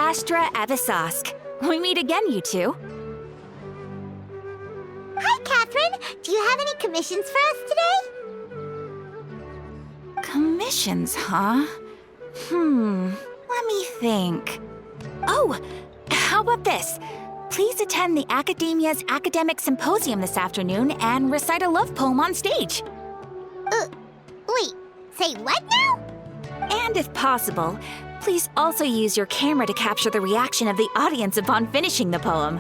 Astra Abyssosque. We meet again, you two. Hi, Katheryne. Do you have any commissions for us today? Commissions, huh? Let me think. Oh, how about this? Please attend the Academia's Academic Symposium this afternoon and recite a love poem on stage. Wait, say what now? And if possible, please also use your camera to capture the reaction of the audience upon finishing the poem.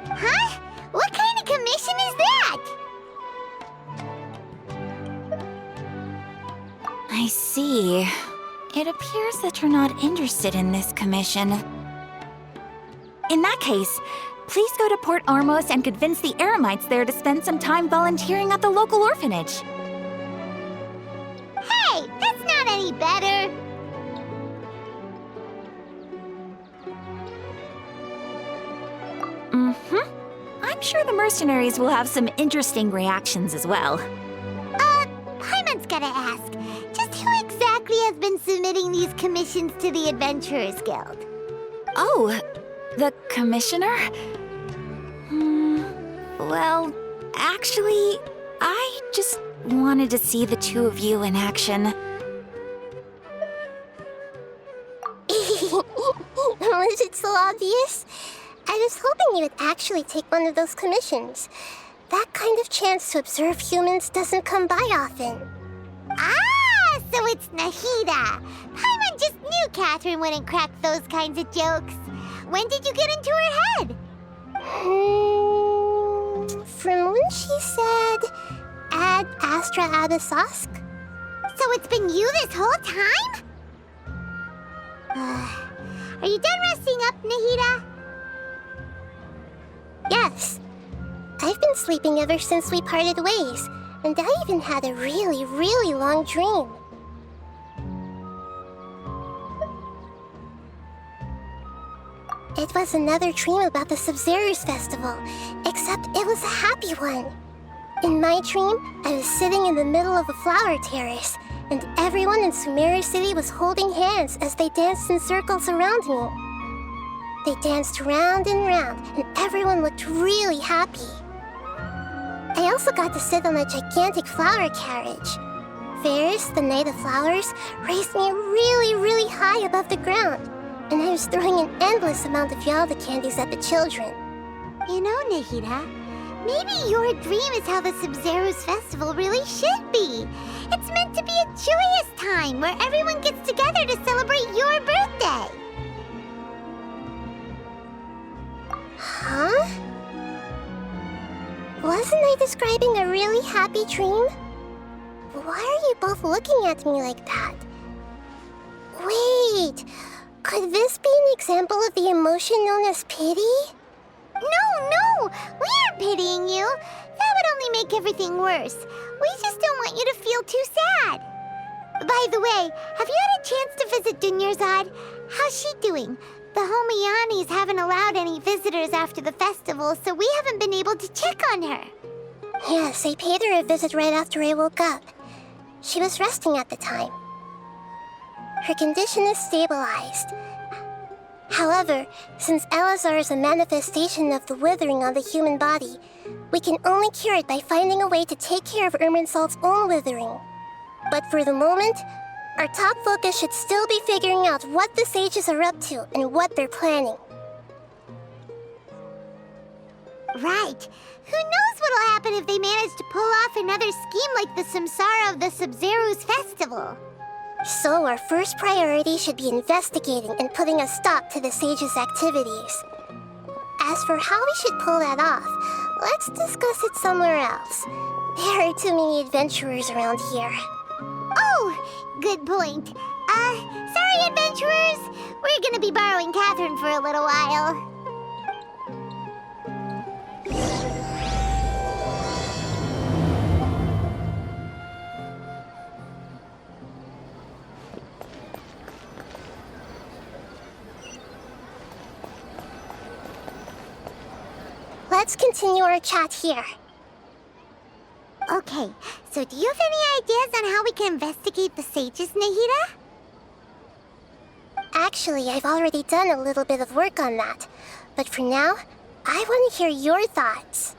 Huh? What kind of commission is that? I see. It appears that you're not interested in this commission. In that case, please go to Port Ormos and convince the Eremites there to spend some time volunteering at the local orphanage. Hey, that's not any better. I'm sure the mercenaries will have some interesting reactions as well. Paimon's gotta ask, just who exactly has been submitting these commissions to the Adventurers Guild? Oh, the commissioner? Well, actually, I just wanted to see the two of you in action. Was it so obvious? I was hoping you would actually take one of those commissions. That kind of chance to observe humans doesn't come by often. Ah, so it's Nahida. Paimon just knew Katheryne wouldn't crack those kinds of jokes. When did you get into her head? From when she said, "Ad Astra Abyssosque." So it's been you this whole time? Are you done resting up, Nahida? Yes. I've been sleeping ever since we parted ways, and I even had a really, really long dream. It was another dream about the Sub-Zero's festival, except it was a happy one. In my dream, I was sitting in the middle of a flower terrace, and everyone in Sumeru City was holding hands as they danced in circles around me. They danced round and round, and everyone looked really happy. I also got to sit on a gigantic flower carriage. Ferris, the Knight of Flowers, raised me really, really high above the ground, and I was throwing an endless amount of Yalda candies at the children. You know, Nahida, maybe your dream is how the Sub-Zero's festival really should be. It's meant to be a joyous time where everyone gets together to celebrate your birthday. Huh? Wasn't I describing a really happy dream? Why are you both looking at me like that? Wait, could this be an example of the emotion known as pity? No, we aren't pitying you. That would only make everything worse. We just don't want you to feel too sad. By the way, have you had a chance to visit Dunyarzad? How's she doing? The Homianis haven't allowed any visitors after the festival, so we haven't been able to check on her. Yes, I paid her a visit right after I woke up. She was resting at the time. Her condition is stabilized. However, since Elazar is a manifestation of the withering on the human body, we can only cure it by finding a way to take care of Irminsul's own withering. But for the moment, our top focus should still be figuring out what the sages are up to and what they're planning. Right. Who knows what'll happen if they manage to pull off another scheme like the Samsara of the Sub-Zero's festival? So our first priority should be investigating and putting a stop to the sages' activities. As for how we should pull that off, let's discuss it somewhere else. There are too many adventurers around here. Oh, good point. Sorry, adventurers. We're gonna be borrowing Katheryne for a little while. Let's continue our chat here. Okay, so do you have any ideas on how we can investigate the sages, Nahida? Actually, I've already done a little bit of work on that. But for now, I want to hear your thoughts.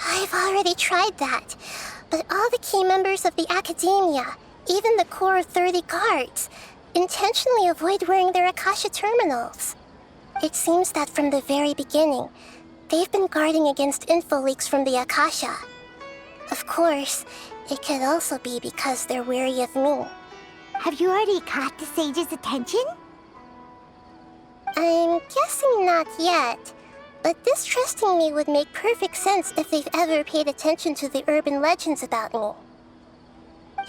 I've already tried that, but all the key members of the Academia, even the core of 30 guards, intentionally avoid wearing their Akasha terminals. It seems that from the very beginning, they've been guarding against info leaks from the Akasha. Of course, it could also be because they're wary of me. Have you already caught the sage's attention? I'm guessing not yet, but distrusting me would make perfect sense if they've ever paid attention to the urban legends about me.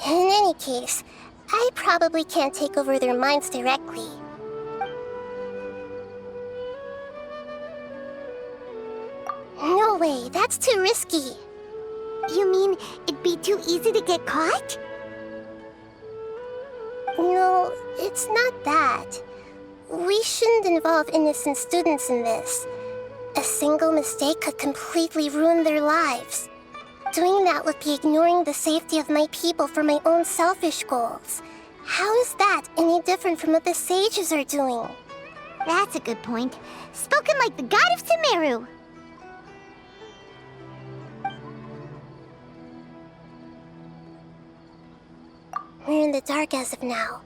In any case, I probably can't take over their minds directly. No way, that's too risky. You mean it'd be too easy to get caught? No, it's not that. We shouldn't involve innocent students in this. A single mistake could completely ruin their lives. Doing that would be ignoring the safety of my people for my own selfish goals. How is that any different from what the sages are doing? That's a good point. Spoken like the god of Sumeru. We're in the dark as of now.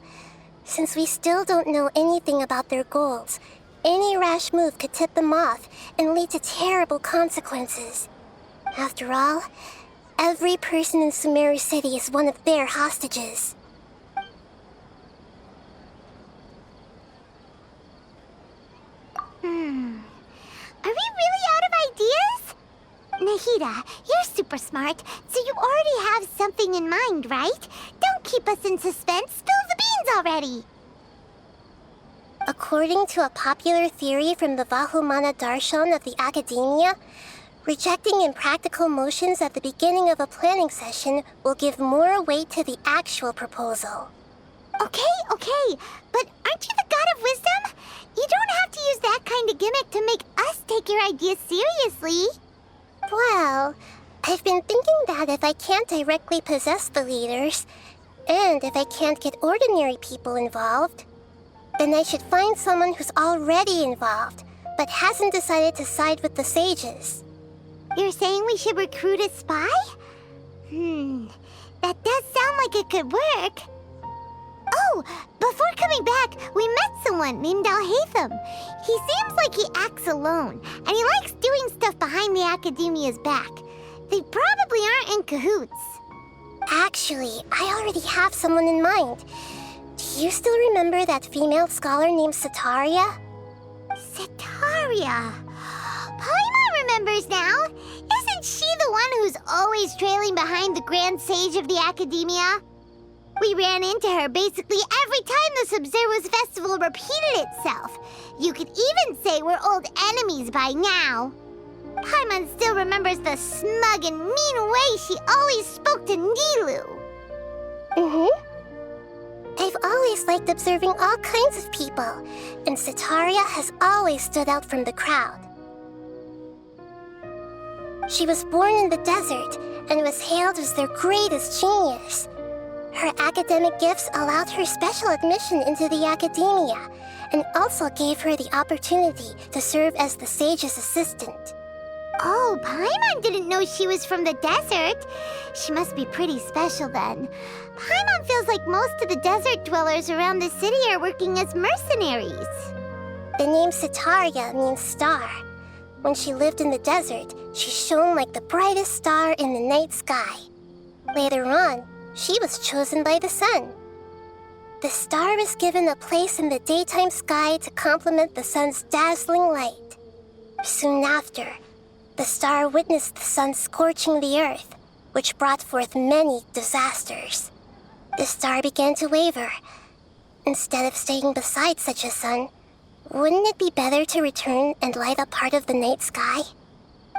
Since we still don't know anything about their goals, any rash move could tip them off and lead to terrible consequences. After all, every person in Sumeru City is one of their hostages. Are we really out of ideas? Nahida, you're super smart, so you already have something in mind, right? Don't keep us in suspense. Spill the beans already. According to a popular theory from the Vahumana Darshan of the Academia, rejecting impractical motions at the beginning of a planning session will give more weight to the actual proposal. Okay, but aren't you the god of wisdom? You don't have to use that kind of gimmick to make us take your ideas seriously. Well, I've been thinking that if I can't directly possess the leaders, and if I can't get ordinary people involved, then I should find someone who's already involved, but hasn't decided to side with the sages. You're saying we should recruit a spy? That does sound like it could work. Oh, before coming back, we met someone named Alhaitham. He seems like he acts alone, and he likes doing stuff behind the Academia's back. They probably aren't in cahoots. Actually, I already have someone in mind. Do you still remember that female scholar named Sataria? Sataria. Paimon remembers now. Isn't she the one who's always trailing behind the Grand Sage of the Academia? We ran into her basically every time the Sub-Zero's festival repeated itself. You could even say we're old enemies by now. Paimon still remembers the smug and mean way she always spoke to Nilou. I've always liked observing all kinds of people, and Sataria has always stood out from the crowd. She was born in the desert and was hailed as their greatest genius. Her academic gifts allowed her special admission into the Academia, and also gave her the opportunity to serve as the sage's assistant. Oh, Paimon didn't know she was from the desert. She must be pretty special then. Paimon feels like most of the desert dwellers around the city are working as mercenaries. The name Sataria means star. When she lived in the desert, she shone like the brightest star in the night sky. Later on, she was chosen by the sun. The star was given a place in the daytime sky to complement the sun's dazzling light. Soon after, the star witnessed the sun scorching the earth, which brought forth many disasters. The star began to waver. Instead of staying beside such a sun, wouldn't it be better to return and light up part of the night sky?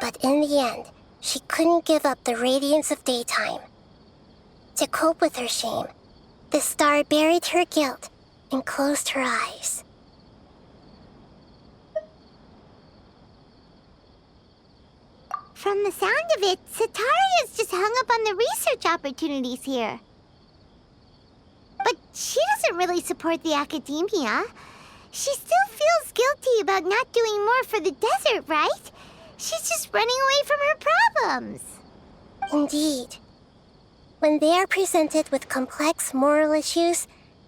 But in the end, she couldn't give up the radiance of daytime. To cope with her shame, the star buried her guilt and closed her eyes. From the sound of it, Sataria's just hung up on the research opportunities here. But she doesn't really support the academia. She still feels guilty about not doing more for the desert, right? She's just running away from her problems. Indeed. When they are presented with complex moral issues,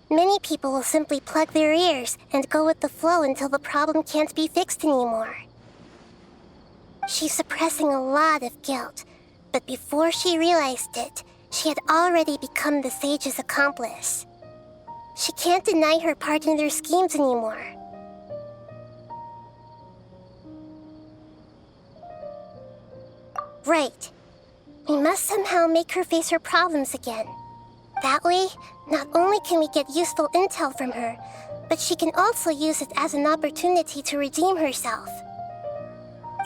many people will simply plug their ears and go with the flow until the problem can't be fixed anymore. She's suppressing a lot of guilt, but before she realized it, she had already become the sage's accomplice. She can't deny her part in their schemes anymore. Right. We must somehow make her face her problems again. That way, not only can we get useful intel from her, but she can also use it as an opportunity to redeem herself.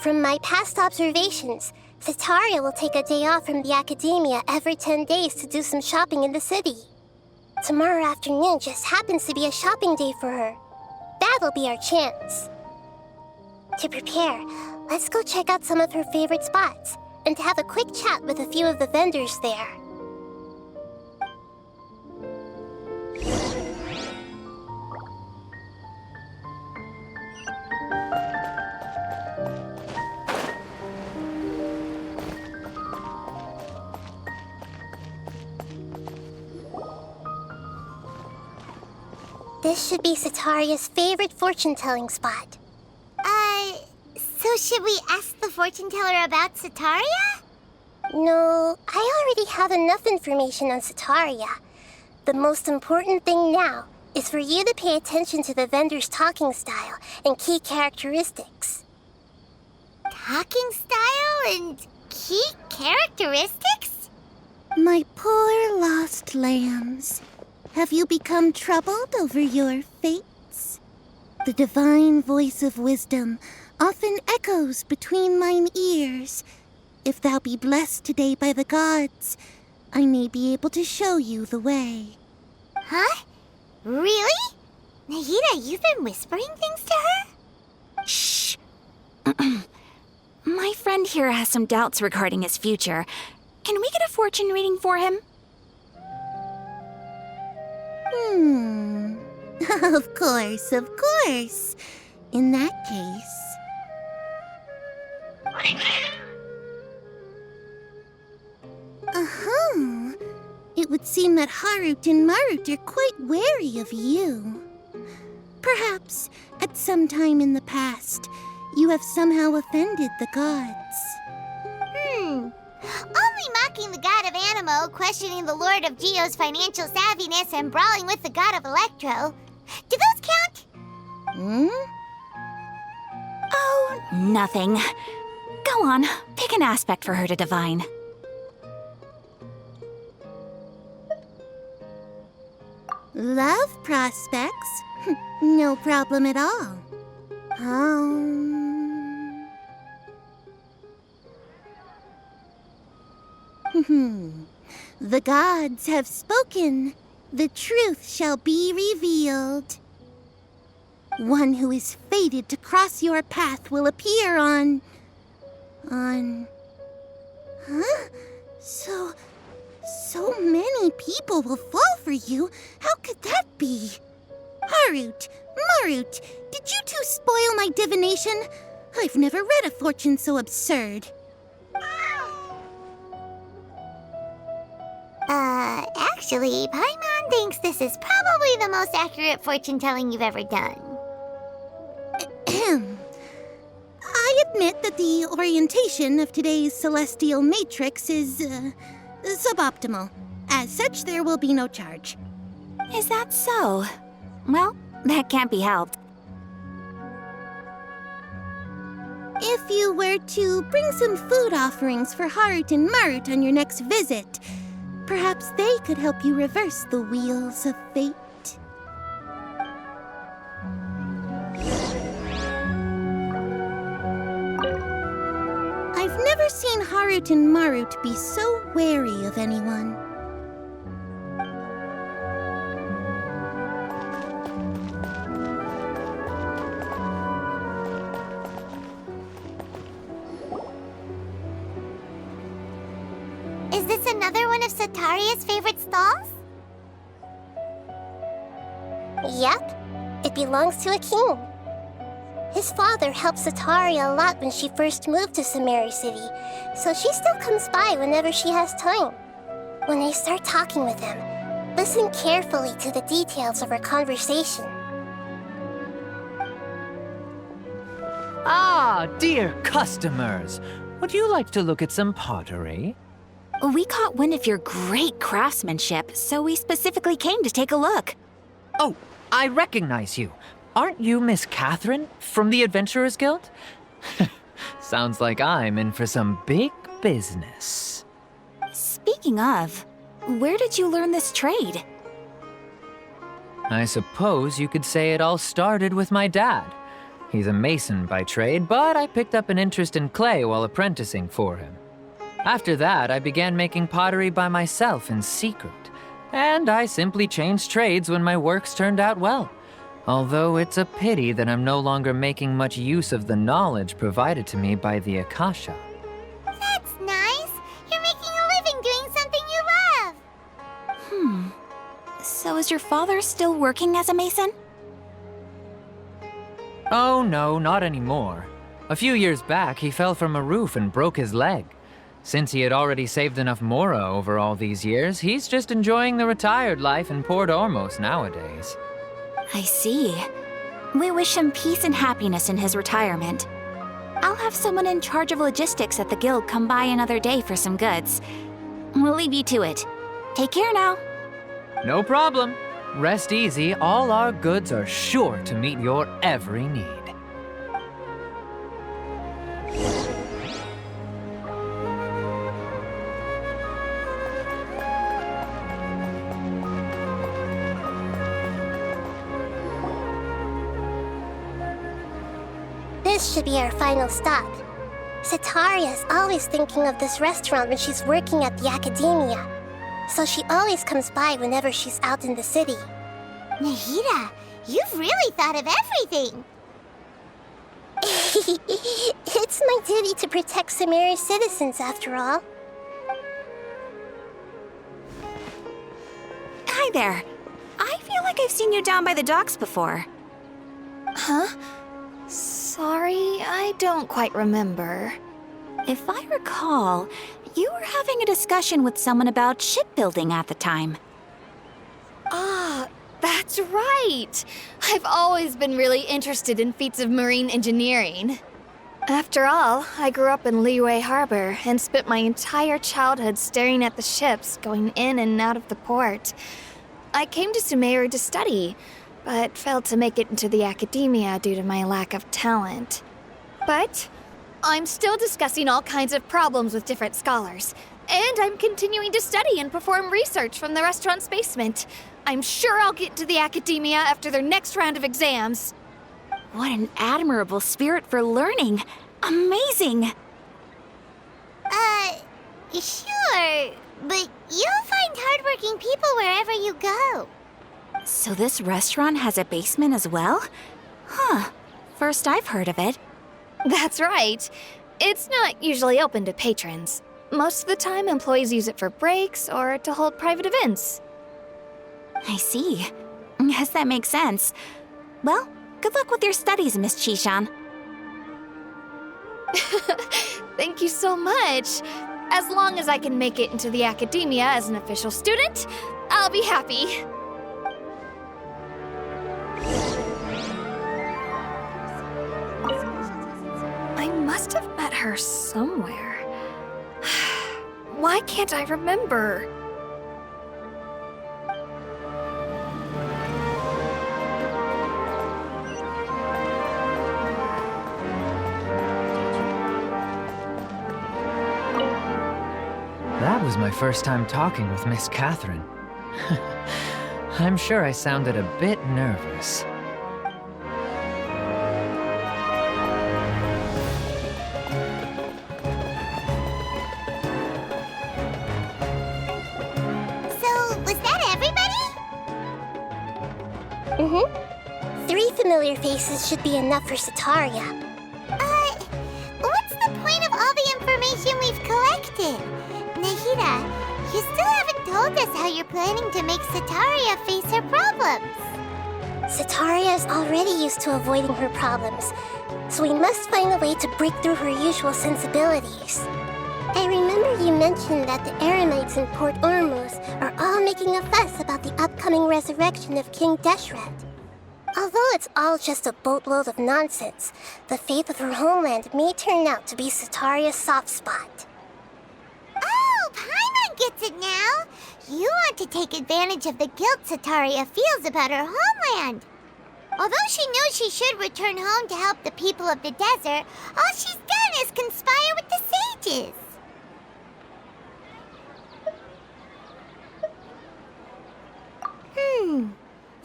From my past observations, Sataria will take a day off from the academia every 10 days to do some shopping in the city. Tomorrow afternoon just happens to be a shopping day for her. That'll be our chance. To prepare, let's go check out some of her favorite spots and have a quick chat with a few of the vendors there. This should be Sataria's favorite fortune-telling spot. So should we ask the fortune teller about Sataria? No, I already have enough information on Sataria. The most important thing now is for you to pay attention to the vendor's talking style and key characteristics. Talking style and key characteristics? My poor lost lambs, have you become troubled over your fates? The divine voice of wisdom often echoes between mine ears. If thou be blessed today by the gods, I may be able to show you the way. Huh? Really? Nahida, you've been whispering things to her? Shh. My friend here has some doubts regarding his future. Can we get a fortune reading for him? Of course, of course. In that case... It would seem that Harut and Marut are quite wary of you. Perhaps, at some time in the past, you have somehow offended the gods. Only mocking the god of Animo, questioning the lord of Geo's financial savviness, and brawling with the god of Electro. Do those count? Oh, nothing. Go on, pick an aspect for her to divine. Love prospects? No problem at all. The gods have spoken. The truth shall be revealed. One who is fated to cross your path will appear on... Huh? So many people will fall for you. How could that be? Harut, Marut, did you two spoil my divination? I've never read a fortune so absurd. Actually, Paimon thinks this is probably the most accurate fortune-telling you've ever done. I admit that the orientation of today's celestial matrix is, suboptimal. As such, there will be no charge. Is that so? Well, that can't be helped. If you were to bring some food offerings for Harut and Marut on your next visit, perhaps they could help you reverse the wheels of fate. I've never seen Harut and Marut be so wary of anyone. Is this another one of Sataria's favorite stalls? Yep, it belongs to a king. His father helped Sataria a lot when she first moved to Samari City, so she still comes by whenever she has time. When I start talking with him, listen carefully to the details of our conversation. Ah, dear customers! Would you like to look at some pottery? We caught wind of your great craftsmanship, so we specifically came to take a look. Oh, I recognize you. Aren't you Miss Katheryne from the Adventurers Guild? Sounds like I'm in for some big business. Speaking of, where did you learn this trade? I suppose you could say it all started with my dad. He's a mason by trade, but I picked up an interest in clay while apprenticing for him. After that, I began making pottery by myself in secret, and I simply changed trades when my works turned out well. Although it's a pity that I'm no longer making much use of the knowledge provided to me by the Akasha. That's nice. You're making a living doing something you love. So is your father still working as a mason? Oh no, not anymore. A few years back, he fell from a roof and broke his leg. Since he had already saved enough Mora over all these years, he's just enjoying the retired life in Port Ormos nowadays. I see. We wish him peace and happiness in his retirement. I'll have someone in charge of logistics at the guild come by another day for some goods. We'll leave you to it. Take care now. No problem. Rest easy, all our goods are sure to meet your every need. This should be our final stop. Sataria's always thinking of this restaurant when she's working at the academia, so she always comes by whenever she's out in the city. Nahida, you've really thought of everything. It's my duty to protect Samari's citizens, after all. Hi there. I feel like I've seen you down by the docks before. Huh? Sorry, I don't quite remember. If I recall, you were having a discussion with someone about shipbuilding at the time. Ah, that's right! I've always been really interested in feats of marine engineering. After all, I grew up in Liyue Harbor and spent my entire childhood staring at the ships going in and out of the port. I came to Sumeru to study, but failed to make it into the academia due to my lack of talent. But I'm still discussing all kinds of problems with different scholars, and I'm continuing to study and perform research from the restaurant's basement. I'm sure I'll get to the academia after their next round of exams. What an admirable spirit for learning. Amazing! Sure, but you'll find hardworking people wherever you go. So this restaurant has a basement as well? Huh. First I've heard of it. That's right. It's not usually open to patrons. Most of the time, employees use it for breaks or to hold private events. I see. Guess that makes sense. Well, good luck with your studies, Miss Chishan. Thank you so much. As long as I can make it into the academia as an official student, I'll be happy. I must have met her somewhere. Why can't I remember? That was my first time talking with Miss Katheryne. I'm sure I sounded a bit nervous. So, was that everybody? Mm-hmm. 3 familiar faces should be enough for Sataria. What's the point of all the information we've collected? Nahida Cheetah, you still haven't told us how you're planning to make Sataria face her problems. Sataria is already used to avoiding her problems, so we must find a way to break through her usual sensibilities. I remember you mentioned that the Eremites in Port Ormuz are all making a fuss about the upcoming resurrection of King Deshret. Although it's all just a boatload of nonsense, the fate of her homeland may turn out to be Sataria's soft spot. Oh, Paimon gets it now! You want to take advantage of the guilt Sataria feels about her homeland. Although she knows she should return home to help the people of the desert, all she's done is conspire with the sages.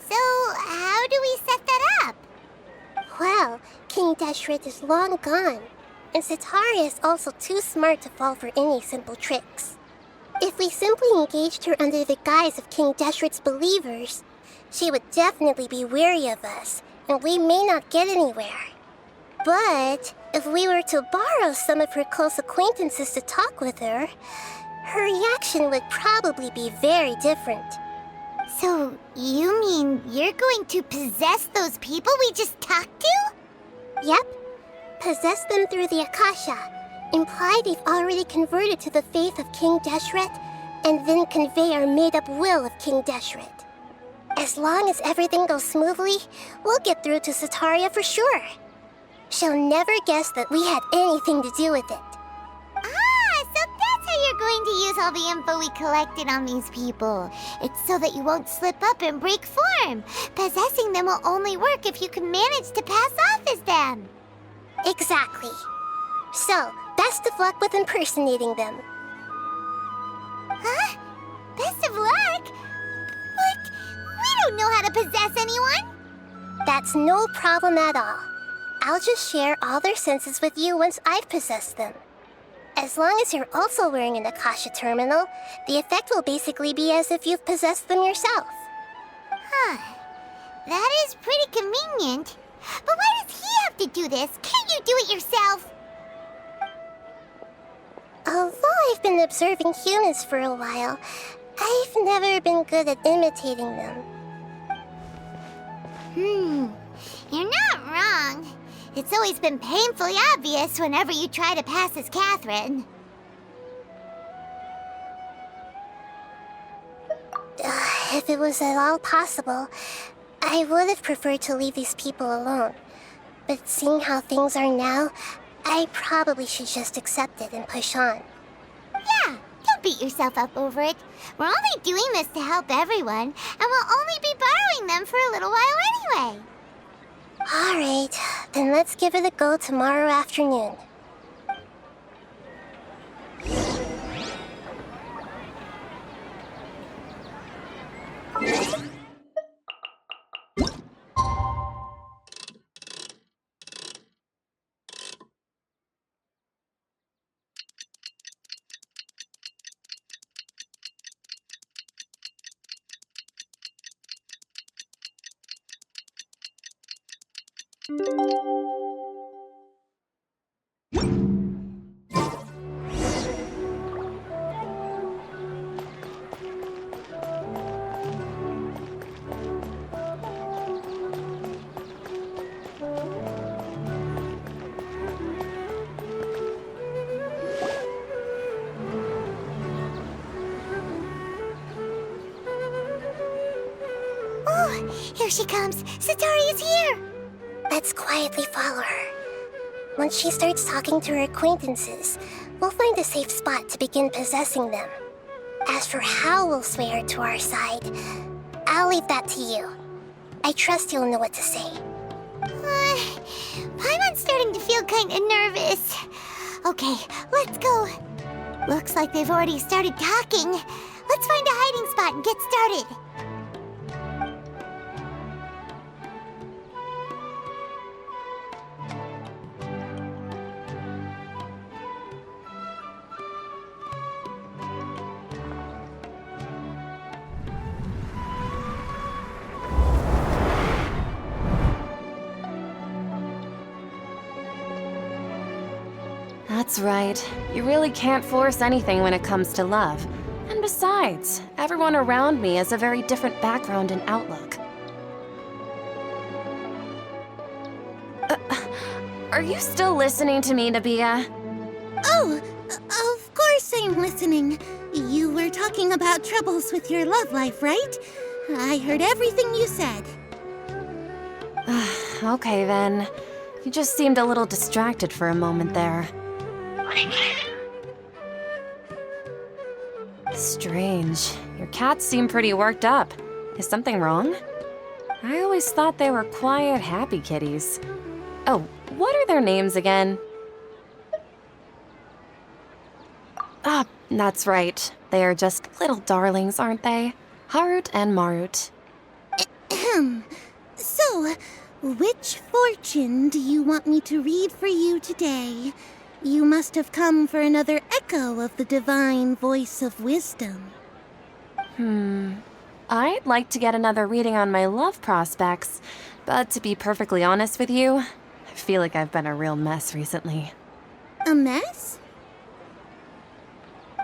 So how do we set that up? Well, King Deshret is long gone, and Sataria is also too smart to fall for any simple tricks. If we simply engaged her under the guise of King Deshret's believers, she would definitely be wary of us, and we may not get anywhere. But if we were to borrow some of her close acquaintances to talk with her, her reaction would probably be very different. So, you mean you're going to possess those people we just talked to? Yep. Possess them through the Akasha. Imply they've already converted to the faith of King Deshret, and then convey our made-up will of King Deshret. As long as everything goes smoothly, we'll get through to Sataria for sure. She'll never guess that we had anything to do with it. Ah, so that's how you're going to use all the info we collected on these people. It's so that you won't slip up and break form. Possessing them will only work if you can manage to pass off as them. Exactly. So, best of luck with impersonating them. Huh? Best of luck? But we don't know how to possess anyone. That's no problem at all. I'll just share all their senses with you once I've possessed them. As long as you're also wearing an Akasha terminal, the effect will basically be as if you've possessed them yourself. Huh. That is pretty convenient. But why does he have to do this? Can't you do it yourself? Although I've been observing humans for a while, I've never been good at imitating them. You're not wrong. It's always been painfully obvious whenever you try to pass as Katheryne. If it was at all possible, I would have preferred to leave these people alone. But seeing how things are now, I probably should just accept it and push on. Yeah, don't beat yourself up over it. We're only doing this to help everyone, and we'll only be borrowing them for a little while anyway. Alright, then let's give it a go tomorrow afternoon. Here she comes! Sataria's here! Let's quietly follow her. Once she starts talking to her acquaintances, we'll find a safe spot to begin possessing them. As for how we'll sway her to our side, I'll leave that to you. I trust you'll know what to say. Paimon's starting to feel kinda nervous. Okay, let's go. Looks like they've already started talking. Let's find a hiding spot and get started. That's right. You really can't force anything when it comes to love. And besides, everyone around me has a very different background and outlook. Are you still listening to me, Nabia? Oh, of course I'm listening. You were talking about troubles with your love life, right? I heard everything you said. Okay then. You just seemed a little distracted for a moment there. Strange. Your cats seem pretty worked up. Is something wrong? I always thought they were quiet, happy kitties. Oh, what are their names again? Ah, that's right. They are just little darlings, aren't they? Harut and Marut. Ahem. So, which fortune do you want me to read for you today? You must have come for another echo of the divine voice of wisdom. I'd like to get another reading on my love prospects, but to be perfectly honest with you, I feel like I've been a real mess recently. A mess?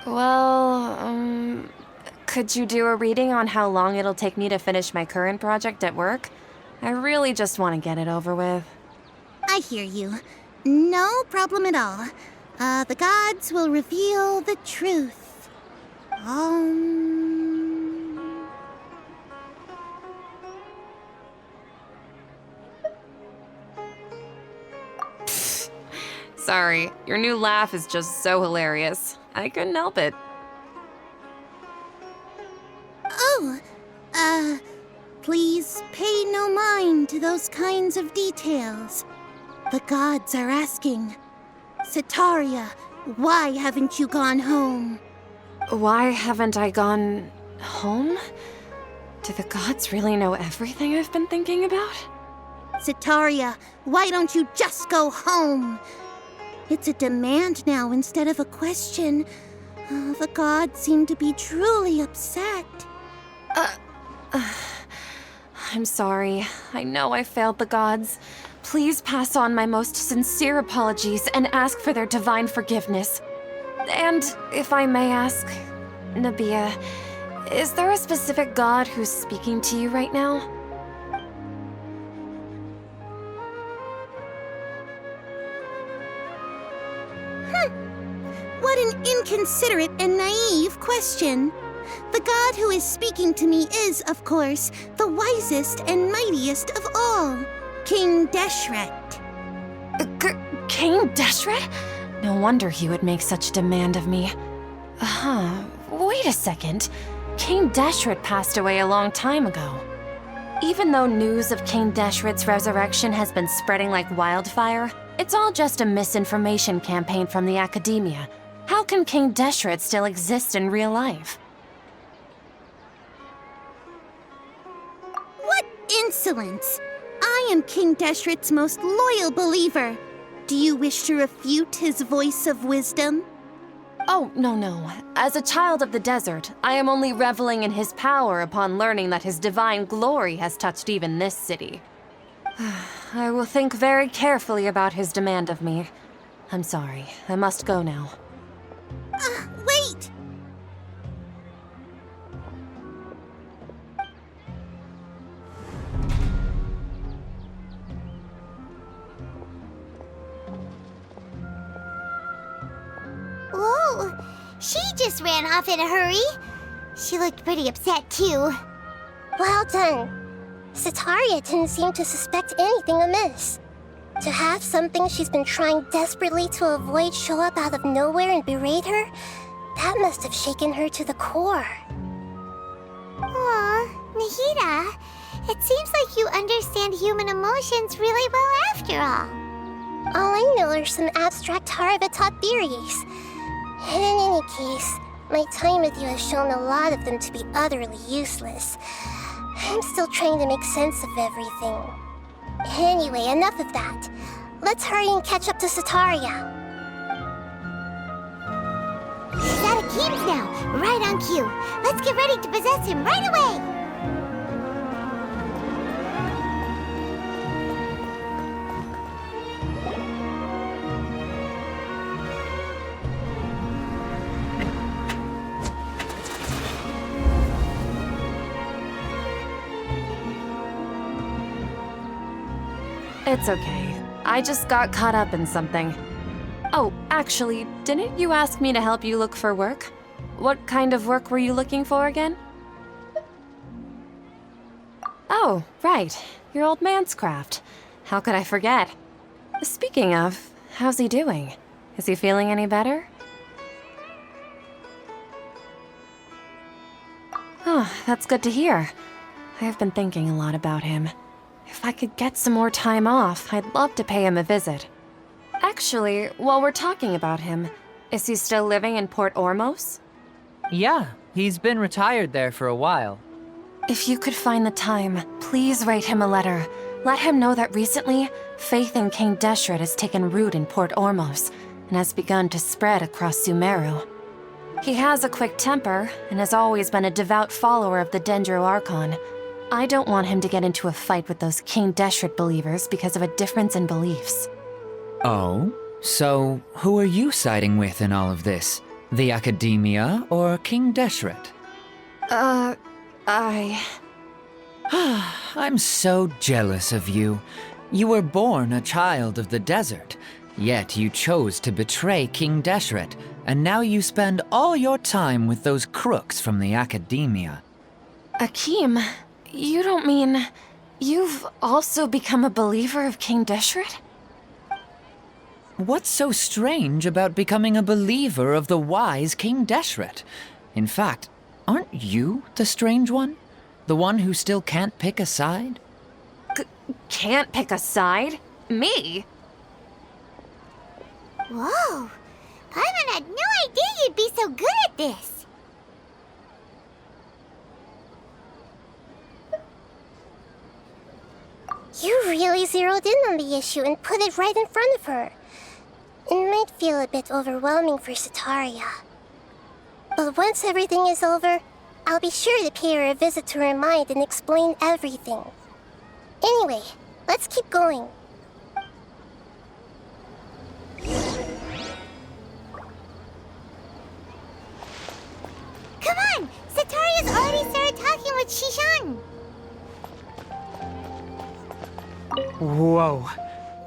Well, could you do a reading on how long it'll take me to finish my current project at work? I really just want to get it over with. I hear you. No problem at all. The gods will reveal the truth. Sorry, your new laugh is just so hilarious. I couldn't help it. Oh, please pay no mind to those kinds of details. The gods are asking, Setaria, why haven't you gone home? Why haven't I gone home? Do the gods really know everything I've been thinking about? Setaria, why don't you just go home? It's a demand now instead of a question. The gods seem to be truly upset. I'm sorry. I know I failed the gods. Please pass on my most sincere apologies and ask for their divine forgiveness. And if I may ask, Nabia, is there a specific god who's speaking to you right now? What an inconsiderate and naive question. The god who is speaking to me is, of course, the wisest and mightiest of all, King Deshret. King Deshret? No wonder he would make such demand of me. Wait a second. King Deshret passed away a long time ago. Even though news of King Deshret's resurrection has been spreading like wildfire, it's all just a misinformation campaign from the academia. How can King Deshret still exist in real life? What insolence! I am King Deshret's most loyal believer. Do you wish to refute his voice of wisdom? Oh, no. As a child of the desert, I am only reveling in his power upon learning that his divine glory has touched even this city. I will think very carefully about his demand of me. I'm sorry, I must go now. Wait! Whoa, she just ran off in a hurry. She looked pretty upset too. Well done. Setaria didn't seem to suspect anything amiss. To have something she's been trying desperately to avoid show up out of nowhere and berate her, that must have shaken her to the core. Aw, Nahida, it seems like you understand human emotions really well after all. All I know are some abstract Harava-taught theories. In any case, my time with you has shown a lot of them to be utterly useless. I'm still trying to make sense of everything. Anyway, enough of that. Let's hurry and catch up to Setaria. He's out of Keems now, right on cue. Let's get ready to possess him right away! It's okay. I just got caught up in something. Oh, actually, didn't you ask me to help you look for work? What kind of work were you looking for again? Oh, right. Your old man's craft. How could I forget? Speaking of, how's he doing? Is he feeling any better? Oh, that's good to hear. I have been thinking a lot about him. If I could get some more time off, I'd love to pay him a visit. Actually, while we're talking about him, is he still living in Port Ormos? Yeah, he's been retired there for a while. If you could find the time, please write him a letter. Let him know that recently, faith in King Deshret has taken root in Port Ormos and has begun to spread across Sumeru. He has a quick temper and has always been a devout follower of the Dendro Archon. I don't want him to get into a fight with those King Deshret believers because of a difference in beliefs. Oh? So, who are you siding with in all of this? The Academia or King Deshret? I'm so jealous of you. You were born a child of the desert, yet you chose to betray King Deshret, and now you spend all your time with those crooks from the Academia. Akeem, you don't mean you've also become a believer of King Deshret? What's so strange about becoming a believer of the wise King Deshret? In fact, aren't you the strange one? The one who still can't pick a side? Can't pick a side? Me? Whoa! Paimon had no idea you'd be so good at this! You really zeroed in on the issue and put it right in front of her. It might feel a bit overwhelming for Setaria. But once everything is over, I'll be sure to pay her a visit to her mind and explain everything. Anyway, let's keep going. Come on! Setaria's already started talking with Shishan! Whoa.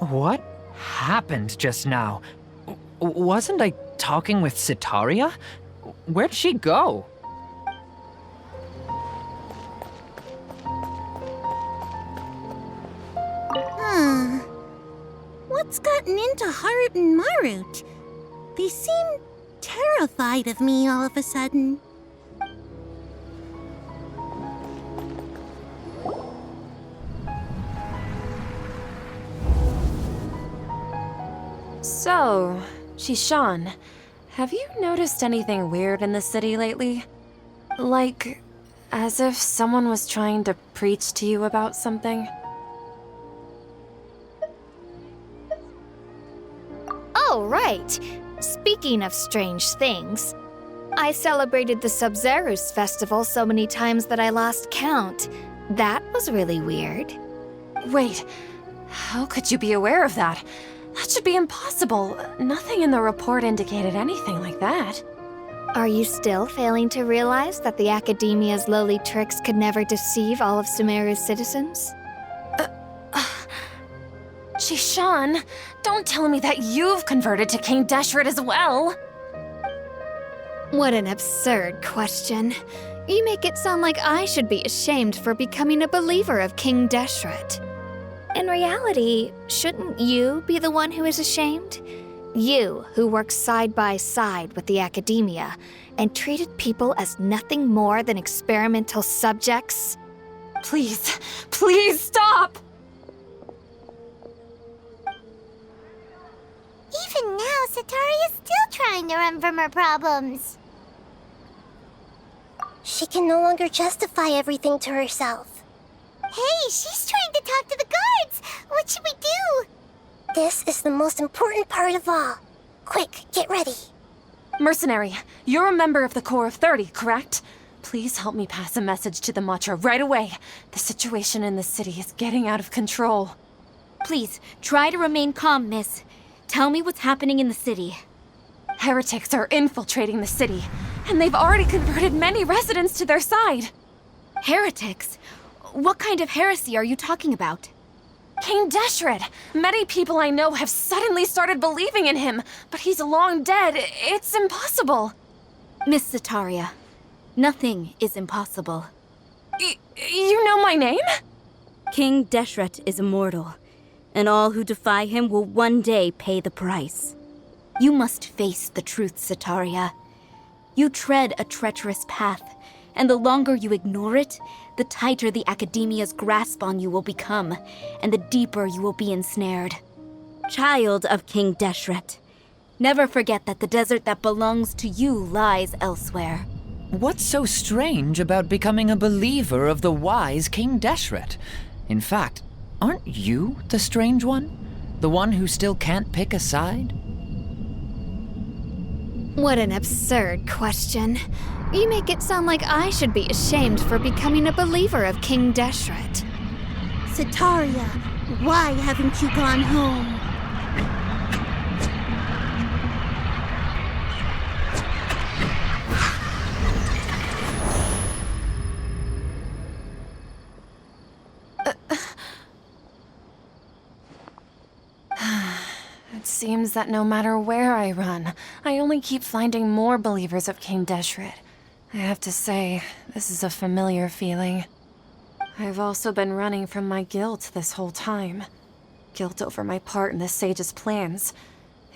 What happened just now? Wasn't I talking with Setaria? Where'd she go? What's gotten into Harut and Marut? They seem terrified of me all of a sudden. So, Shishan, have you noticed anything weird in the city lately? Like, as if someone was trying to preach to you about something? Oh, right. Speaking of strange things, I celebrated the Sub-Zerus festival so many times that I lost count. That was really weird. Wait, how could you be aware of that? That should be impossible. Nothing in the report indicated anything like that. Are you still failing to realize that the Academia's lowly tricks could never deceive all of Sumeru's citizens? Shishan, don't tell me that you've converted to King Deshret as well! What an absurd question. You make it sound like I should be ashamed for becoming a believer of King Deshret. In reality, shouldn't you be the one who is ashamed? You, who works side by side with the Academia and treated people as nothing more than experimental subjects? Please, please stop! Even now, Setaria's still trying to run from her problems. She can no longer justify everything to herself. Hey, she's trying to talk to the guards! What should we do? This is the most important part of all. Quick, get ready. Mercenary, you're a member of the Corps of 30, correct? Please help me pass a message to the Matra right away. The situation in the city is getting out of control. Please, try to remain calm, miss. Tell me what's happening in the city. Heretics are infiltrating the city, and they've already converted many residents to their side. Heretics? What kind of heresy are you talking about? King Deshret! Many people I know have suddenly started believing in him, but he's long dead. It's impossible. Miss Sataria, nothing is impossible. You know my name? King Deshret is immortal, and all who defy him will one day pay the price. You must face the truth, Sataria. You tread a treacherous path, and the longer you ignore it, the tighter the Academia's grasp on you will become, and the deeper you will be ensnared. Child of King Deshret, Never forget that the desert that belongs to you lies elsewhere. What's so strange about becoming a believer of the wise King Deshret? In fact, aren't you the strange one? The one who still can't pick a side? What an absurd question. You make it sound like I should be ashamed for becoming a believer of King Deshret. Sataria, why haven't you gone home? It seems that no matter where I run, I only keep finding more believers of King Deshret. I have to say, this is a familiar feeling. I've also been running from my guilt this whole time. Guilt over my part in the Sage's plans,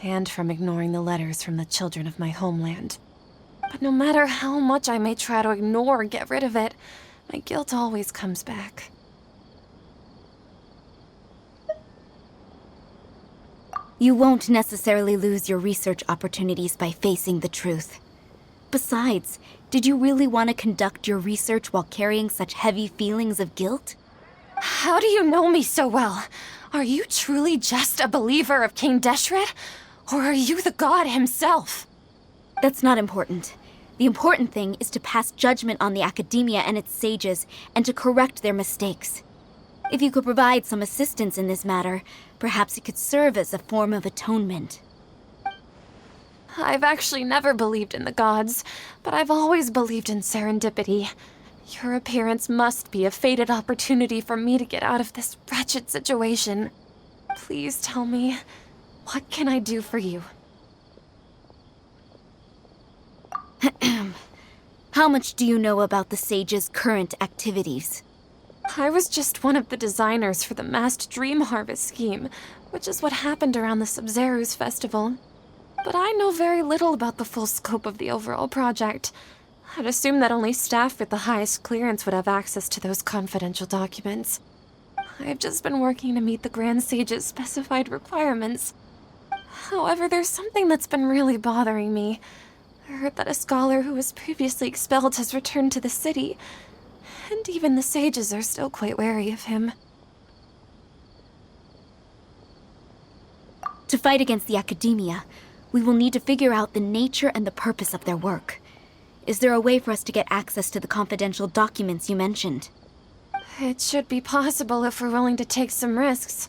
and from ignoring the letters from the children of my homeland. But no matter how much I may try to ignore or get rid of it, my guilt always comes back. You won't necessarily lose your research opportunities by facing the truth. Besides, did you really want to conduct your research while carrying such heavy feelings of guilt? How do you know me so well? Are you truly just a believer of King Deshret? Or are you the god himself? That's not important. The important thing is to pass judgment on the Academia and its sages, and to correct their mistakes. If you could provide some assistance in this matter, perhaps it could serve as a form of atonement. I've actually never believed in the gods, but I've always believed in serendipity. Your appearance must be a fated opportunity for me to get out of this wretched situation. Please tell me, what can I do for you? How much do you know about the sage's current activities? I was just one of the designers for the masked dream harvest scheme, which is what happened around the Sabzeruz festival. But I know very little about the full scope of the overall project. I'd assume that only staff with the highest clearance would have access to those confidential documents. I've just been working to meet the Grand Sage's specified requirements. However, there's something that's been really bothering me. I heard that a scholar who was previously expelled has returned to the city, and even the sages are still quite wary of him. To fight against the Academia, we will need to figure out the nature and the purpose of their work. Is there a way for us to get access to the confidential documents you mentioned? It should be possible if we're willing to take some risks.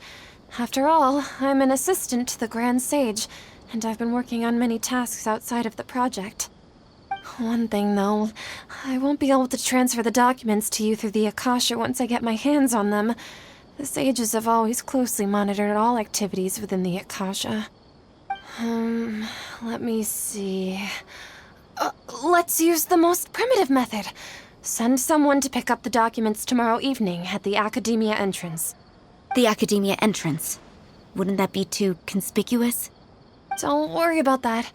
After all, I'm an assistant to the Grand Sage, and I've been working on many tasks outside of the project. One thing, though, I won't be able to transfer the documents to you through the Akasha once I get my hands on them. The sages have always closely monitored all activities within the Akasha. Let me see. Let's use the most primitive method. Send someone to pick up the documents tomorrow evening at the Academia entrance. The Academia entrance. Wouldn't that be too conspicuous? Don't worry about that.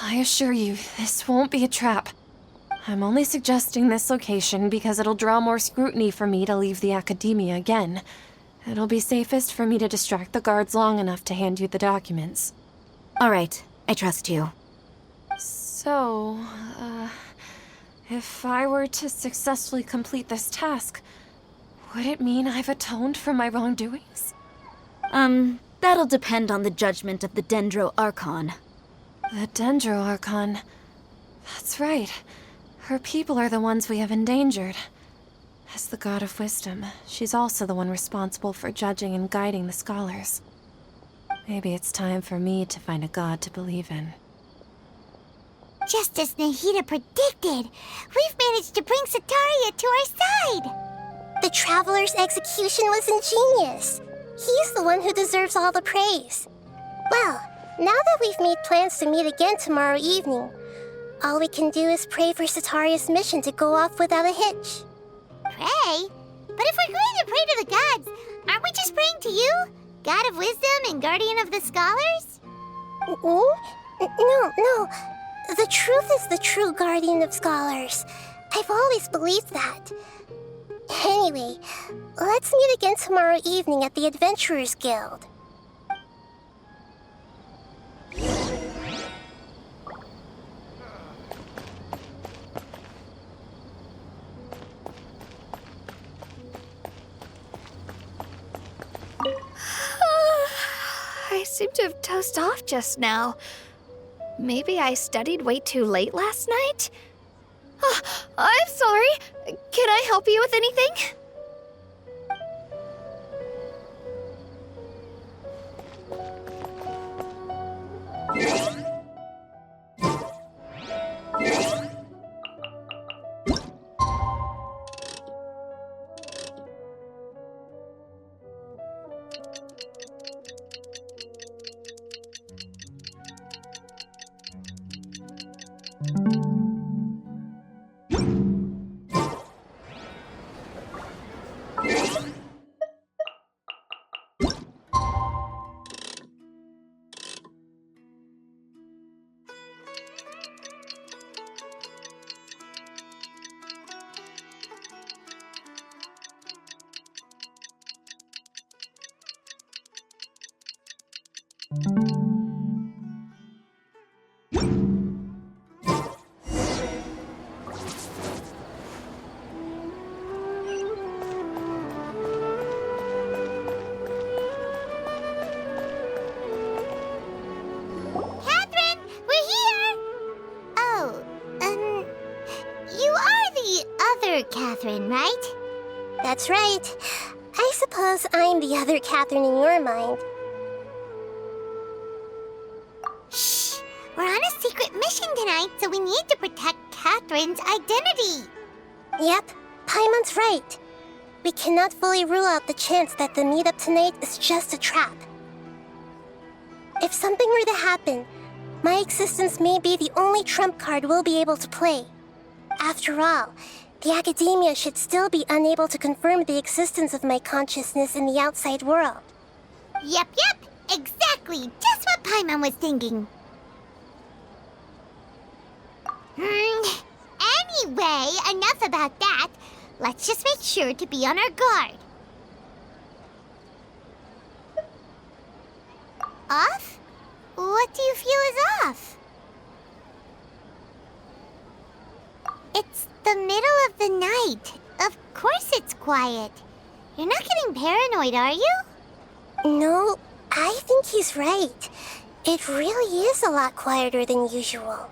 I assure you, this won't be a trap. I'm only suggesting this location because it'll draw more scrutiny for me to leave the Academia again. It'll be safest for me to distract the guards long enough to hand you the documents. All right, I trust you. So, if I were to successfully complete this task, would it mean I've atoned for my wrongdoings? That'll depend on the judgment of the Dendro Archon. The Dendro Archon. That's right. Her people are the ones we have endangered. As the God of Wisdom, she's also the one responsible for judging and guiding the scholars. Maybe it's time for me to find a god to believe in. Just as Nahida predicted, we've managed to bring Sataria to our side! The Traveler's execution was ingenious. He's the one who deserves all the praise. Well, now that we've made plans to meet again tomorrow evening, all we can do is pray for Sataria's mission to go off without a hitch. Pray? But if we're going to pray to the gods, aren't we just praying to you? God of wisdom and guardian of the scholars? No. The truth is the true guardian of scholars. I've always believed that. Anyway, let's meet again tomorrow evening at the Adventurers Guild. I seem to have dozed off just now. Maybe I studied way too late last night? Oh, I'm sorry. Can I help you with anything? Katheryne, we're here! Oh, you are the other Katheryne, right? That's right. I suppose I'm the other Katheryne in your mind. Shh! We're on a secret mission tonight, so we need to protect Katheryne's identity. Yep, Paimon's right. We cannot fully rule out the chance that the meetup tonight is just a trap. If something were to happen, my existence may be the only trump card we'll be able to play. After all, the Academia should still be unable to confirm the existence of my consciousness in the outside world. Yep, exactly. Just what Paimon was thinking. Anyway, enough about that. Let's just make sure to be on our guard. Off? What do you feel is off? It's the middle of the night. Of course it's quiet. You're not getting paranoid, are you? No, I think he's right. It really is a lot quieter than usual.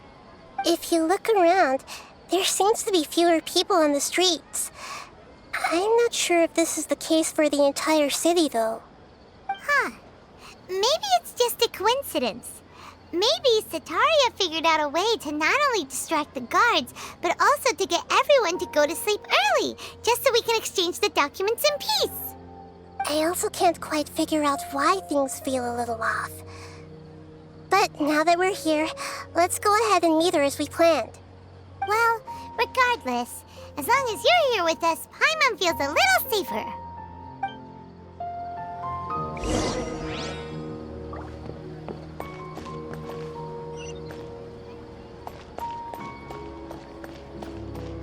If you look around, there seems to be fewer people on the streets. I'm not sure if this is the case for the entire city, though. Huh. Maybe it's just a coincidence. Maybe Sataria figured out a way to not only distract the guards, but also to get everyone to go to sleep early, just so we can exchange the documents in peace. I also can't quite figure out why things feel a little off. But now that we're here, let's go ahead and meet her as we planned. Well, regardless, as long as you're here with us, Paimon feels a little safer.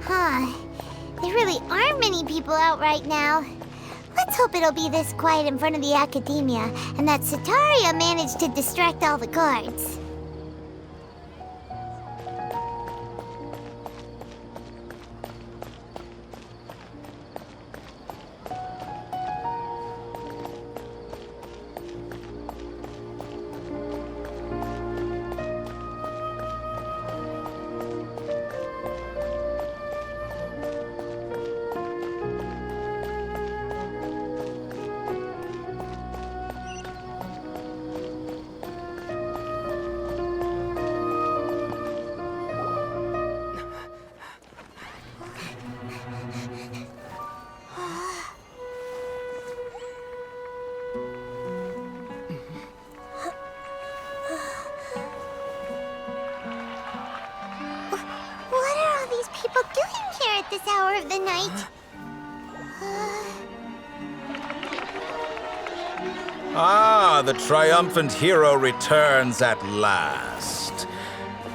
Huh. There really aren't many people out right now. Let's hope it'll be this quiet in front of the Academia, and that Sataria managed to distract all the guards. people doing here at this hour of the night? Ah, the triumphant hero returns at last.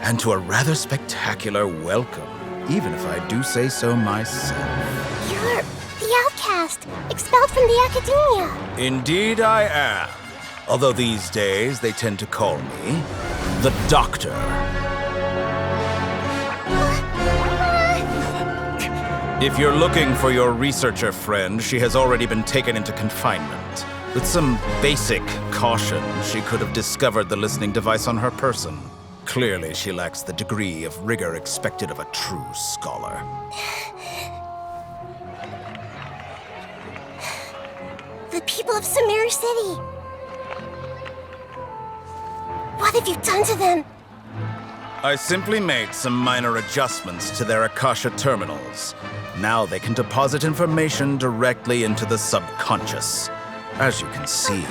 And to a rather spectacular welcome, even if I do say so myself. You're the outcast, expelled from the academia. Indeed I am. Although these days they tend to call me the Doctor. If you're looking for your researcher friend, she has already been taken into confinement. With some basic caution, she could have discovered the listening device on her person. Clearly, she lacks the degree of rigor expected of a true scholar. The people of Sumeru City. What have you done to them? I simply made some minor adjustments to their Akasha terminals. Now they can deposit information directly into the subconscious. As you can see,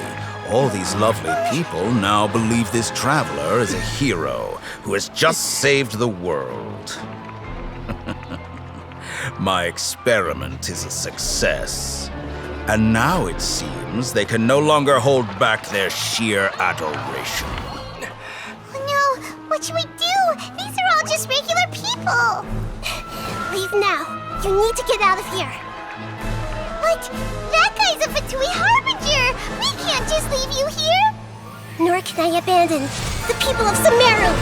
all these lovely people now believe this traveler is a hero who has just saved the world. My experiment is a success. And now it seems they can no longer hold back their sheer adoration. Oh no, what should we do? These are all just regular people. Leave now. You need to get out of here. But that guy's a Fatui Harbinger! We can't just leave you here! Nor can I abandon the people of Sumeru.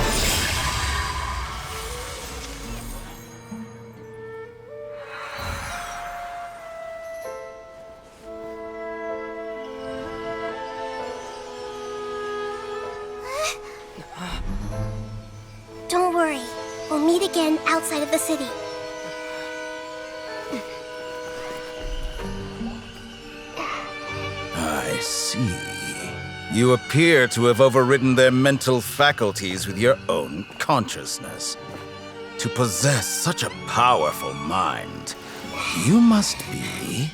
Don't worry. We'll meet again outside of the city. I see. You appear to have overridden their mental faculties with your own consciousness. To possess such a powerful mind, you must be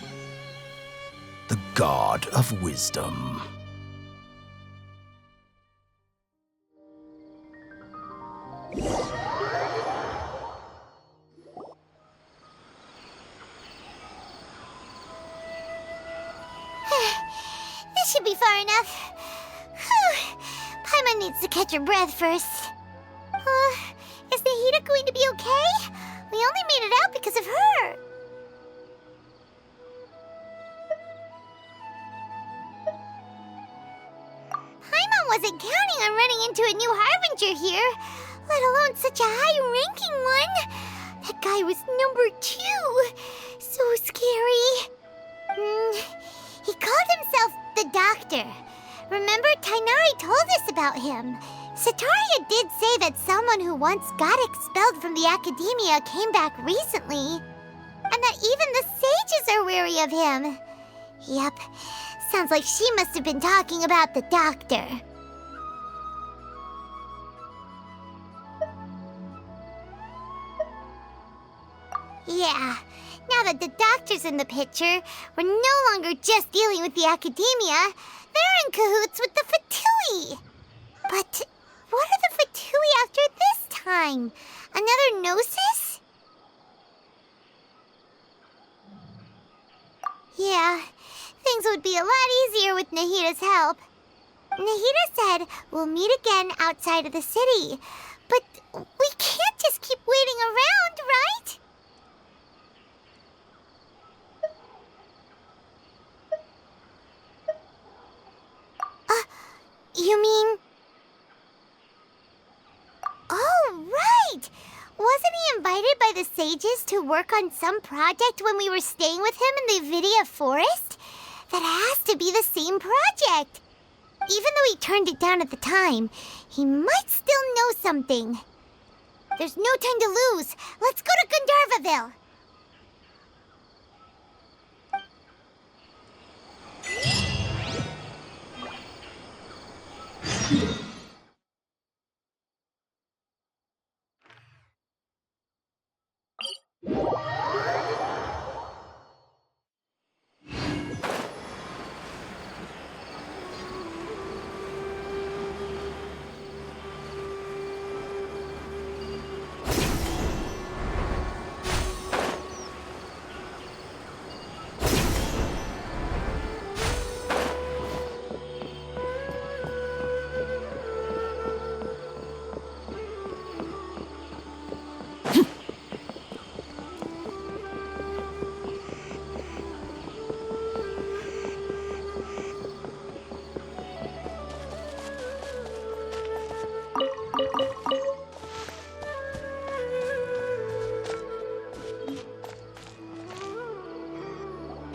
the god of wisdom. This should be far enough. Whew. Paimon needs to catch her breath first. Is Nahida going to be okay? We only made it out because of her. Paimon wasn't counting on running into a new Harbinger here, let alone such a high-ranking one. That guy was number 2. So scary. He called himself the Doctor. Remember, Tighnari told us about him. Sataria did say that someone who once got expelled from the academia came back recently. And that even the sages are wary of him. Yep, sounds like she must have been talking about the Doctor. Yeah, now that the Doctor's in the picture, we're no longer just dealing with the academia. They're in cahoots with the Fatui. But what are the Fatui after this time? Another Gnosis? Yeah, things would be a lot easier with Nahida's help. Nahida said we'll meet again outside of the city. But we can't just keep waiting around, right? You mean... Oh, right! Wasn't he invited by the sages to work on some project when we were staying with him in the Vidia Forest? That has to be the same project. Even though he turned it down at the time, he might still know something. There's no time to lose. Let's go to Gandharvaville.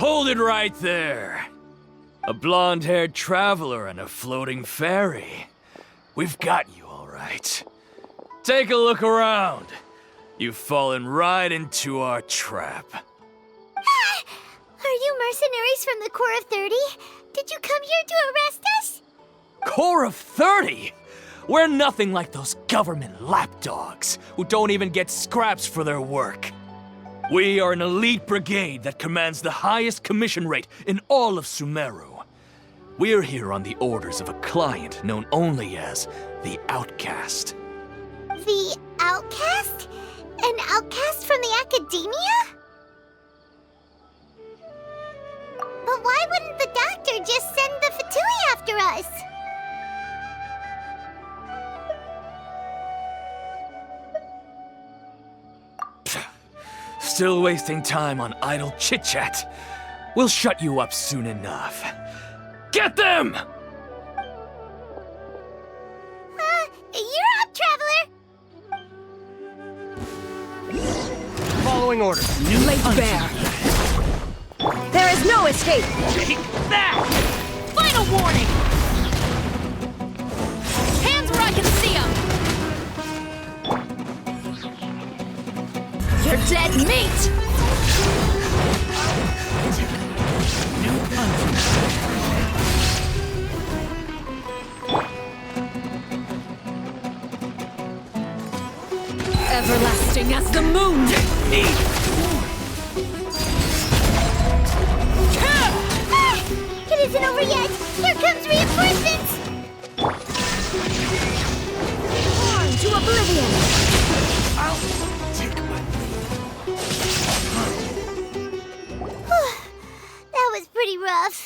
Hold it right there. A blonde-haired traveler and a floating fairy. We've got you all right. Take a look around. You've fallen right into our trap. Are you mercenaries from the Corps of 30? Did you come here to arrest us? Corps of 30? We're nothing like those government lapdogs who don't even get scraps for their work. We are an elite brigade that commands the highest commission rate in all of Sumeru. We're here on the orders of a client known only as the Outcast. The Outcast? An outcast from the Academia? But why wouldn't the doctor just send the Fatui after us? Still wasting time on idle chit-chat. We'll shut you up soon enough. Get them! You're up, Traveler! Following orders. New Laid bare. There is no escape! Take that! Final warning! Hands where I can see them! You're dead meat! New Everlasting as the moon! It isn't over yet! Here comes reinforcements! On to oblivion! I'll take my That was pretty rough.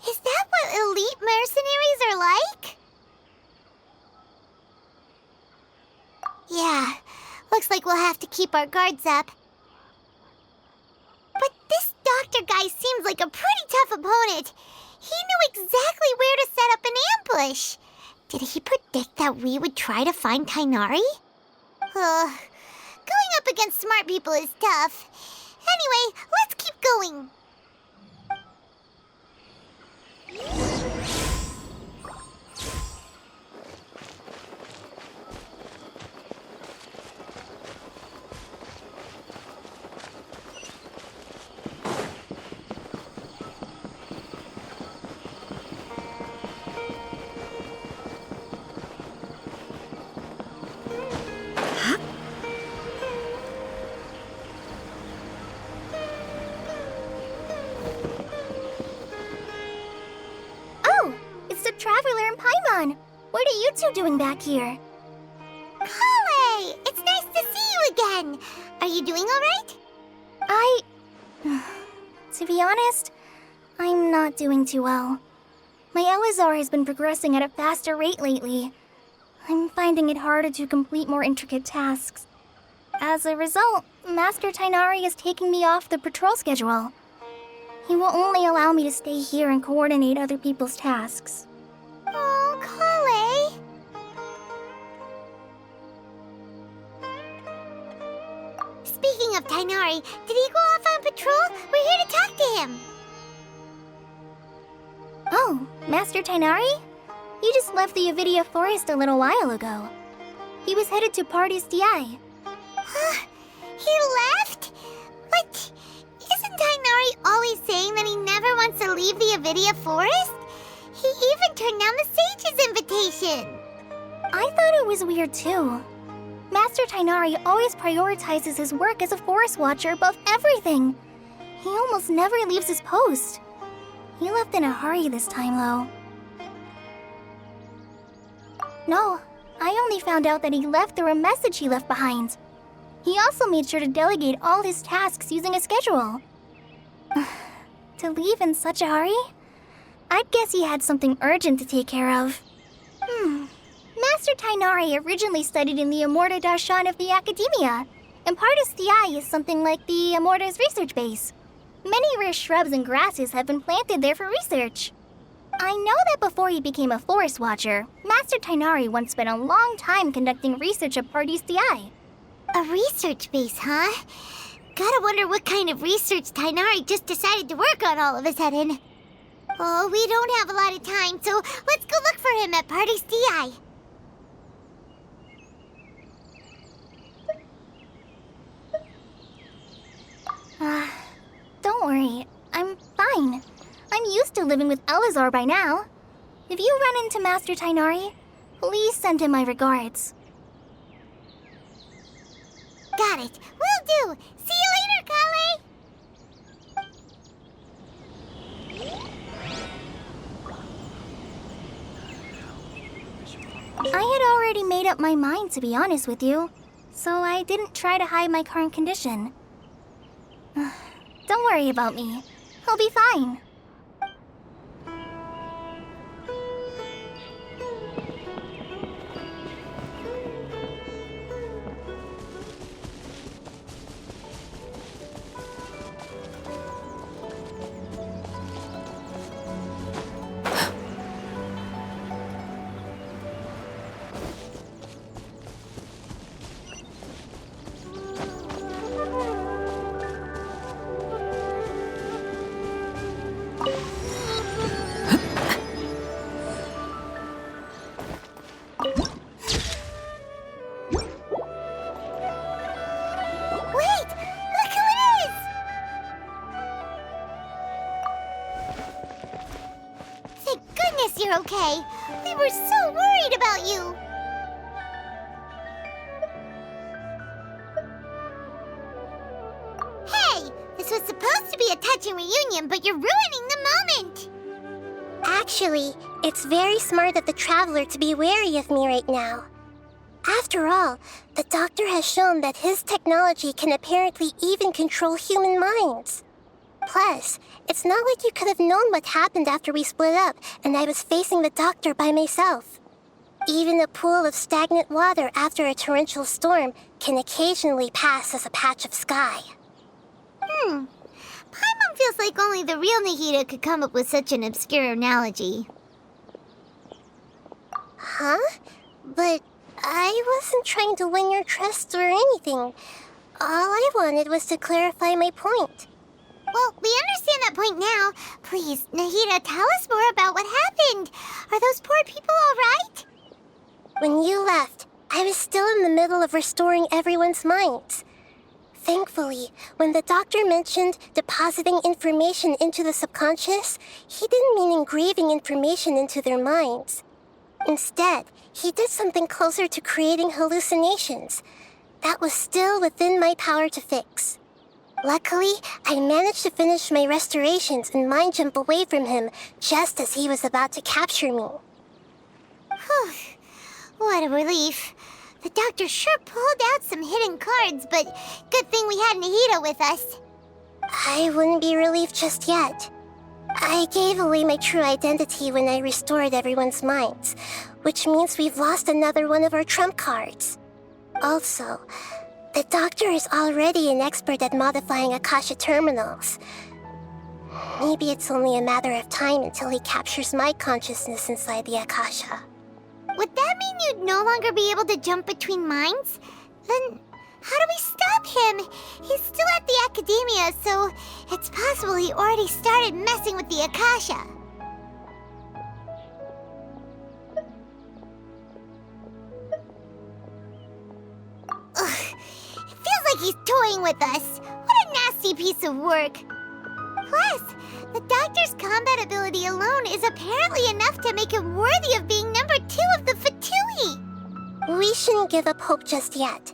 Is that what elite mercenaries are like? Yeah, looks like we'll have to keep our guards up. But this doctor guy seems like a pretty tough opponent. He knew exactly where to set up an ambush. Did he predict that we would try to find Tighnari? Going up against smart people is tough. Anyway, let's keep going. Traveler and Paimon, what are you two doing back here? Kale, it's nice to see you again. Are you doing all right? To be honest, I'm not doing too well. My Elazar has been progressing at a faster rate lately. I'm finding it harder to complete more intricate tasks. As a result, Master Tighnari is taking me off the patrol schedule. He will only allow me to stay here and coordinate other people's tasks. Oh, Kale. Speaking of Tighnari, did he go off on patrol? We're here to talk to him. Oh, Master Tighnari? He just left the Avidia Forest a little while ago. He was headed to Party's DI. Huh? He left? But isn't Tighnari always saying that he never wants to leave the Avidia Forest? He even turned down the Sage's invitation. I thought it was weird too. Master Tighnari always prioritizes his work as a forest watcher above everything. He almost never leaves his post. He left in a hurry this time, though. No, I only found out that he left through a message he left behind. He also made sure to delegate all his tasks using a schedule. To leave in such a hurry? I'd guess he had something urgent to take care of. Master Tighnari originally studied in the Amorta Darshan of the Academia, and Partis DI is something like the Amorta's research base. Many rare shrubs and grasses have been planted there for research. I know that before he became a forest watcher, Master Tighnari once spent a long time conducting research at Partis DI. A research base, huh? Gotta wonder what kind of research Tighnari just decided to work on all of a sudden. Oh, we don't have a lot of time, so let's go look for him at Party's DI. Don't worry. I'm fine. I'm used to living with Elazar by now. If you run into Master Tighnari, please send him my regards. Got it. Will do. See you later, Kale. I had already made up my mind, to be honest with you, so I didn't try to hide my current condition. Don't worry about me. I'll be fine. You're okay. We were so worried about you. Hey, this was supposed to be a touching reunion, but you're ruining the moment. Actually, it's very smart of the Traveler to be wary of me right now. After all, the Doctor has shown that his technology can apparently even control human minds. Plus, it's not like you could have known what happened after we split up and I was facing the Doctor by myself. Even a pool of stagnant water after a torrential storm can occasionally pass as a patch of sky. Paimon feels like only the real Nahida could come up with such an obscure analogy. Huh? But I wasn't trying to win your trust or anything. All I wanted was to clarify my point. Well, we understand that point now. Please, Nahida, tell us more about what happened. Are those poor people all right? When you left, I was still in the middle of restoring everyone's minds. Thankfully, when the Doctor mentioned depositing information into the subconscious, he didn't mean engraving information into their minds. Instead, he did something closer to creating hallucinations. That was still within my power to fix. Luckily, I managed to finish my restorations and mind jump away from him just as he was about to capture me. What a relief. The Doctor sure pulled out some hidden cards, but good thing we had Nahida with us. I wouldn't be relieved just yet. I gave away my true identity when I restored everyone's minds, which means we've lost another one of our trump cards. Also, the Doctor is already an expert at modifying Akasha terminals. Maybe it's only a matter of time until he captures my consciousness inside the Akasha. Would that mean you'd no longer be able to jump between minds? Then how do we stop him? He's still at the Academia, so it's possible he already started messing with the Akasha. Ugh, it feels like he's toying with us. What a nasty piece of work. Plus, the Doctor's combat ability alone is apparently enough to make him worthy of being number 2 of the Fatui. We shouldn't give up hope just yet.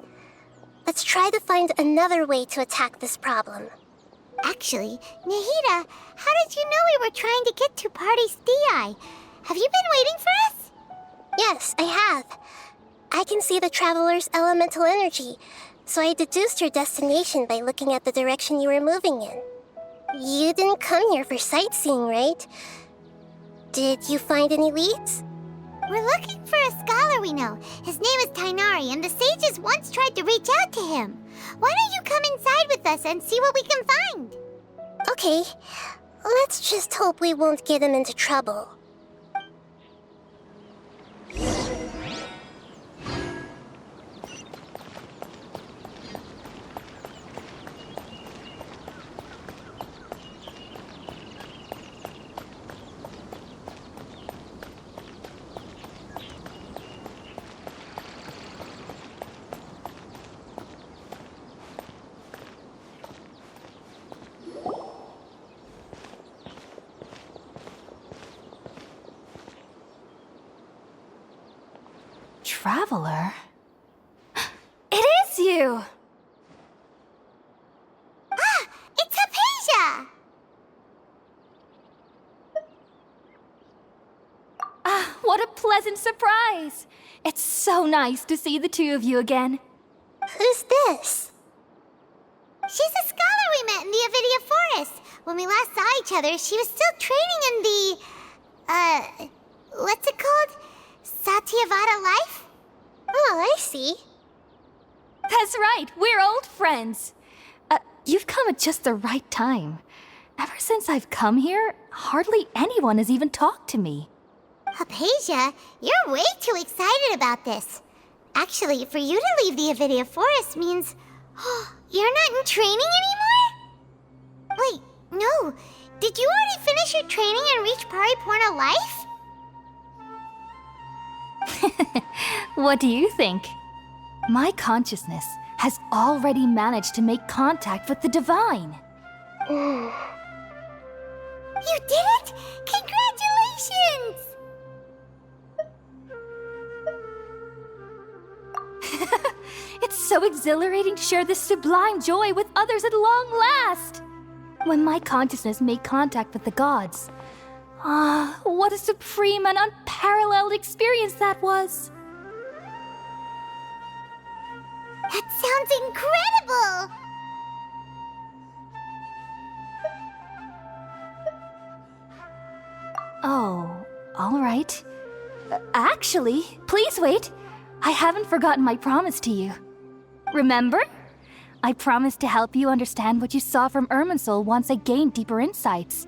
Let's try to find another way to attack this problem. Actually, Nahida, how did you know we were trying to get to Party's DI? Have you been waiting for us? Yes, I have. I can see the Traveler's elemental energy, so I deduced your destination by looking at the direction you were moving in. You didn't come here for sightseeing, right? Did you find any leads? We're looking for a scholar we know. His name is Tighnari, and the sages once tried to reach out to him. Why don't you come inside with us and see what we can find? Okay, let's just hope we won't get him into trouble. traveler? It is you! Ah, it's Hypatia! Ah, what a pleasant surprise! It's so nice to see the two of you again. Who's this? She's a scholar we met in the Avidia Forest. When we last saw each other, she was still training in the... what's it called? Satyavada life? Oh, I see. That's right, we're old friends. You've come at just the right time. Ever since I've come here, hardly anyone has even talked to me. Hypatia, you're way too excited about this. Actually, for you to leave the Avidia Forest means... you're not in training anymore? Wait, no. Did you already finish your training and reach Paripurna life? What do you think? My consciousness has already managed to make contact with the divine. You did it! Congratulations! It's so exhilarating to share this sublime joy with others at long last! When my consciousness made contact with the gods. Ah, what a supreme and unparalleled experience that was! That sounds incredible! Oh, all right. Actually, please wait. I haven't forgotten my promise to you. Remember? I promised to help you understand what you saw from Irminsul once I gained deeper insights.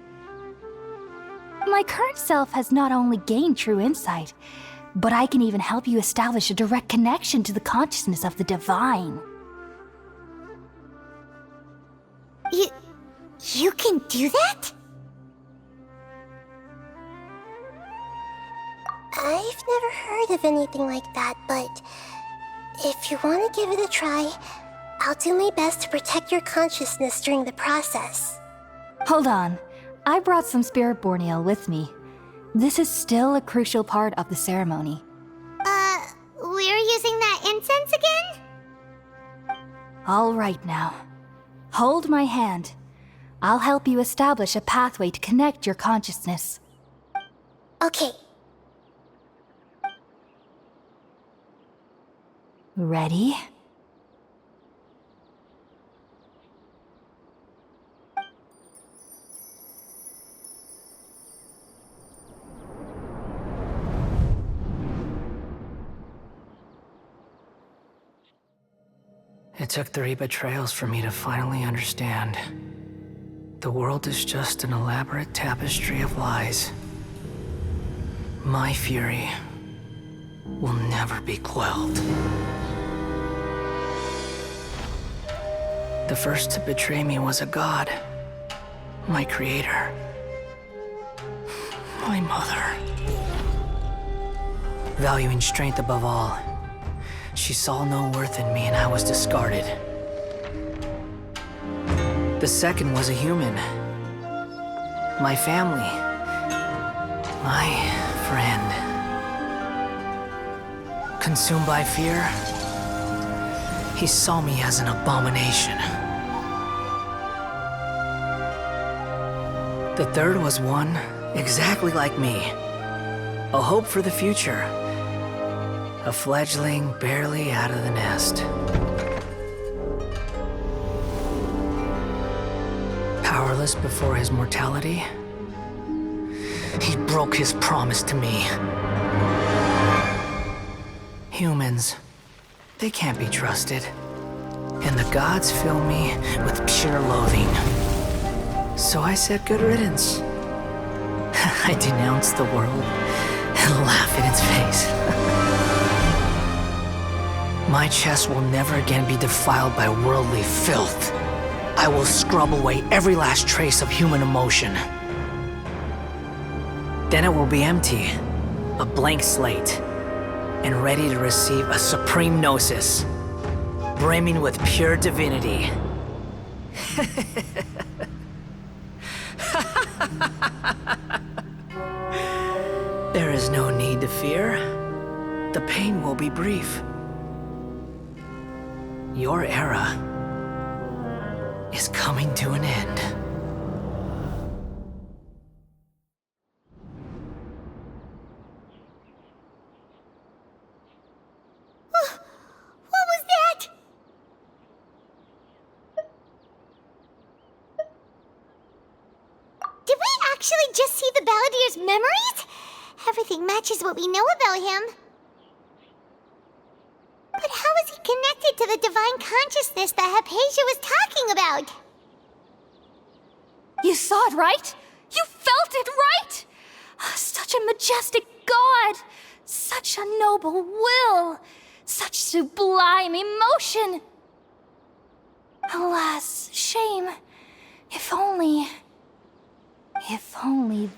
My current self has not only gained true insight, but I can even help you establish a direct connection to the consciousness of the divine. You can do that? I've never heard of anything like that, but if you want to give it a try, I'll do my best to protect your consciousness during the process. Hold on. I brought some spirit borneal with me. This is still a crucial part of the ceremony. We're using that incense again? All right now. Hold my hand. I'll help you establish a pathway to connect your consciousness. Okay. Ready? It took 3 betrayals for me to finally understand. The world is just an elaborate tapestry of lies. My fury will never be quelled. The first to betray me was a god. My creator. My mother. Valuing strength above all, she saw no worth in me and I was discarded. The second was a human. My family. My friend. Consumed by fear, he saw me as an abomination. The third was one exactly like me. A hope for the future. A fledgling barely out of the nest. Powerless before his mortality, he broke his promise to me. Humans, they can't be trusted. And the gods fill me with pure loathing. So I said good riddance. I denounced the world and laugh in its face. My chest will never again be defiled by worldly filth. I will scrub away every last trace of human emotion. Then it will be empty, a blank slate, and ready to receive a supreme gnosis, brimming with pure divinity. There is no need to fear. the pain will be brief. Your era is coming to an end. What was that? Did we actually just see the Balladier's memories? Everything matches what we know about him. But how is he connected to the divine consciousness that Hypatia was talking about? You saw it, right? You felt it, right? Such a majestic god! Such a noble will! Such sublime emotion! Alas, shame. If only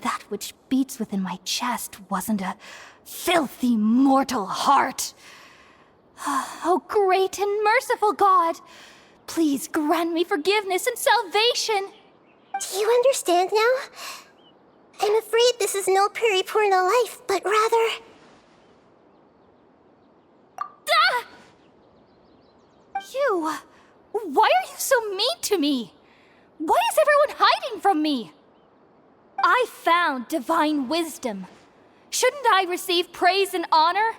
that which beats within my chest wasn't a filthy mortal heart. Oh, great and merciful God, please grant me forgiveness and salvation. Do you understand now? I'm afraid this is no periportal life, but rather... Ah! You! Why are you so mean to me? Why is everyone hiding from me? I found divine wisdom. Shouldn't I receive praise and honor?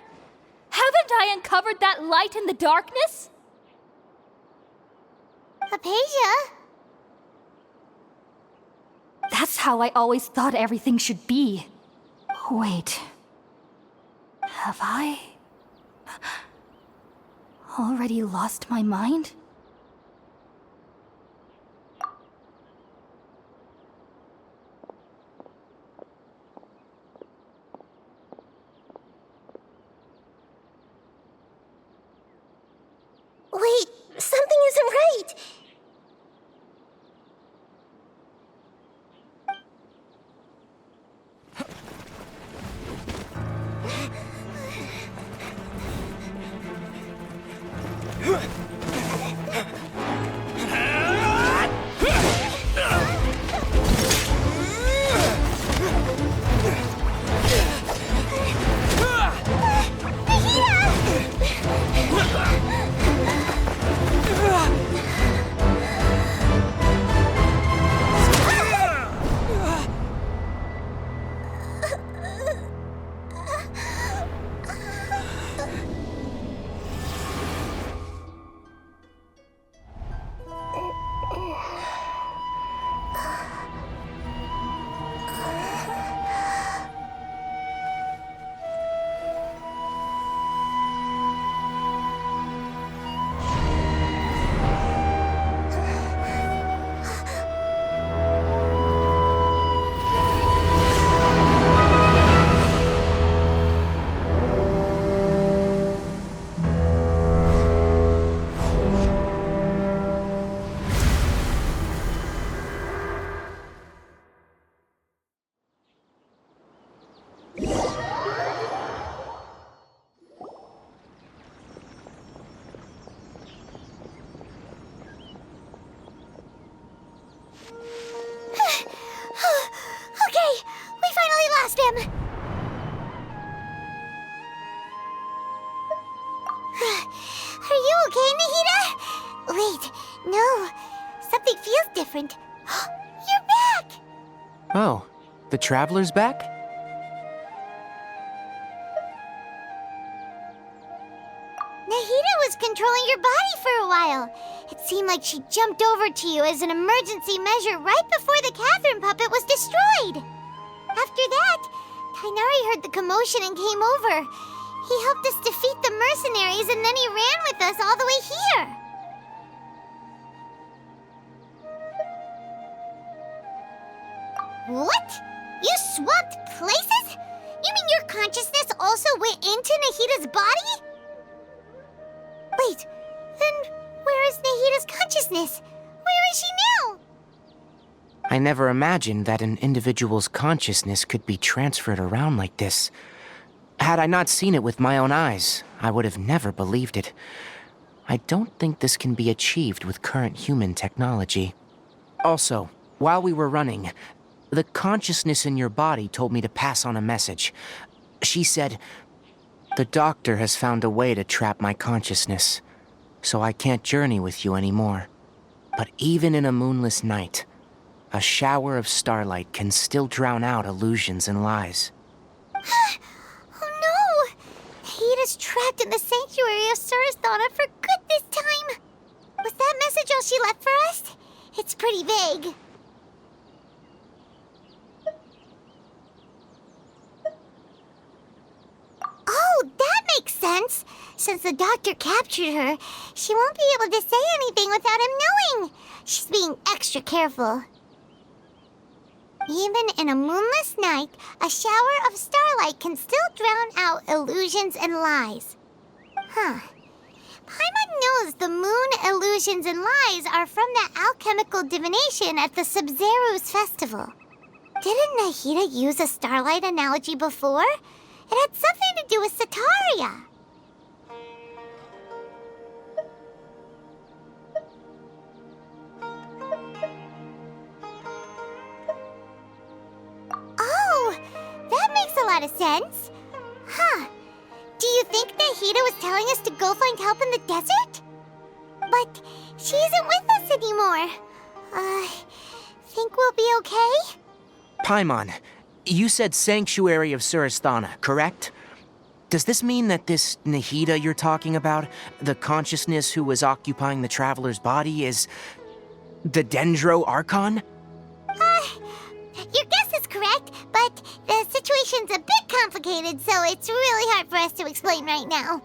Haven't I uncovered that light in the darkness? Hypatia? That's how I always thought everything should be. Wait. Have I already lost my mind? Wait, something isn't right. Oh, the Traveler's back? Nahida was controlling your body for a while. It seemed like she jumped over to you as an emergency measure right before the Katheryne puppet was destroyed. After that, Tighnari heard the commotion and came over. He helped us defeat the mercenaries and then he ran with us all the way here. What? You swapped places? You mean your consciousness also went into Nahida's body? Wait, then where is Nahida's consciousness? Where is she now? I never imagined that an individual's consciousness could be transferred around like this. Had I not seen it with my own eyes, I would have never believed it. I don't think this can be achieved with current human technology. Also, while we were running, the consciousness in your body told me to pass on a message. She said, The doctor has found a way to trap my consciousness, so I can't journey with you anymore. But even in a moonless night, a shower of starlight can still drown out illusions and lies. Oh no! Nahita's trapped in the sanctuary of Suristhana for good this time! Was that message all she left for us? It's pretty vague. Oh, that makes sense! Since the doctor captured her, she won't be able to say anything without him knowing! She's being extra careful. Even in a moonless night, a shower of starlight can still drown out illusions and lies. Huh. Paimon knows the moon illusions and lies are from the alchemical divination at the Sabzeruz festival. Didn't Nahita use a starlight analogy before? It had something to do with Sataria. Oh, that makes a lot of sense. Huh. Do you think Nahita was telling us to go find help in the desert? But she isn't with us anymore. Think we'll be okay? Paimon, you said Sanctuary of Suristhana, correct? Does this mean that this Nahita you're talking about, the consciousness who was occupying the traveler's body, is the Dendro Archon? Your guess is correct, but the situation's a bit complicated, so it's really hard for us to explain right now.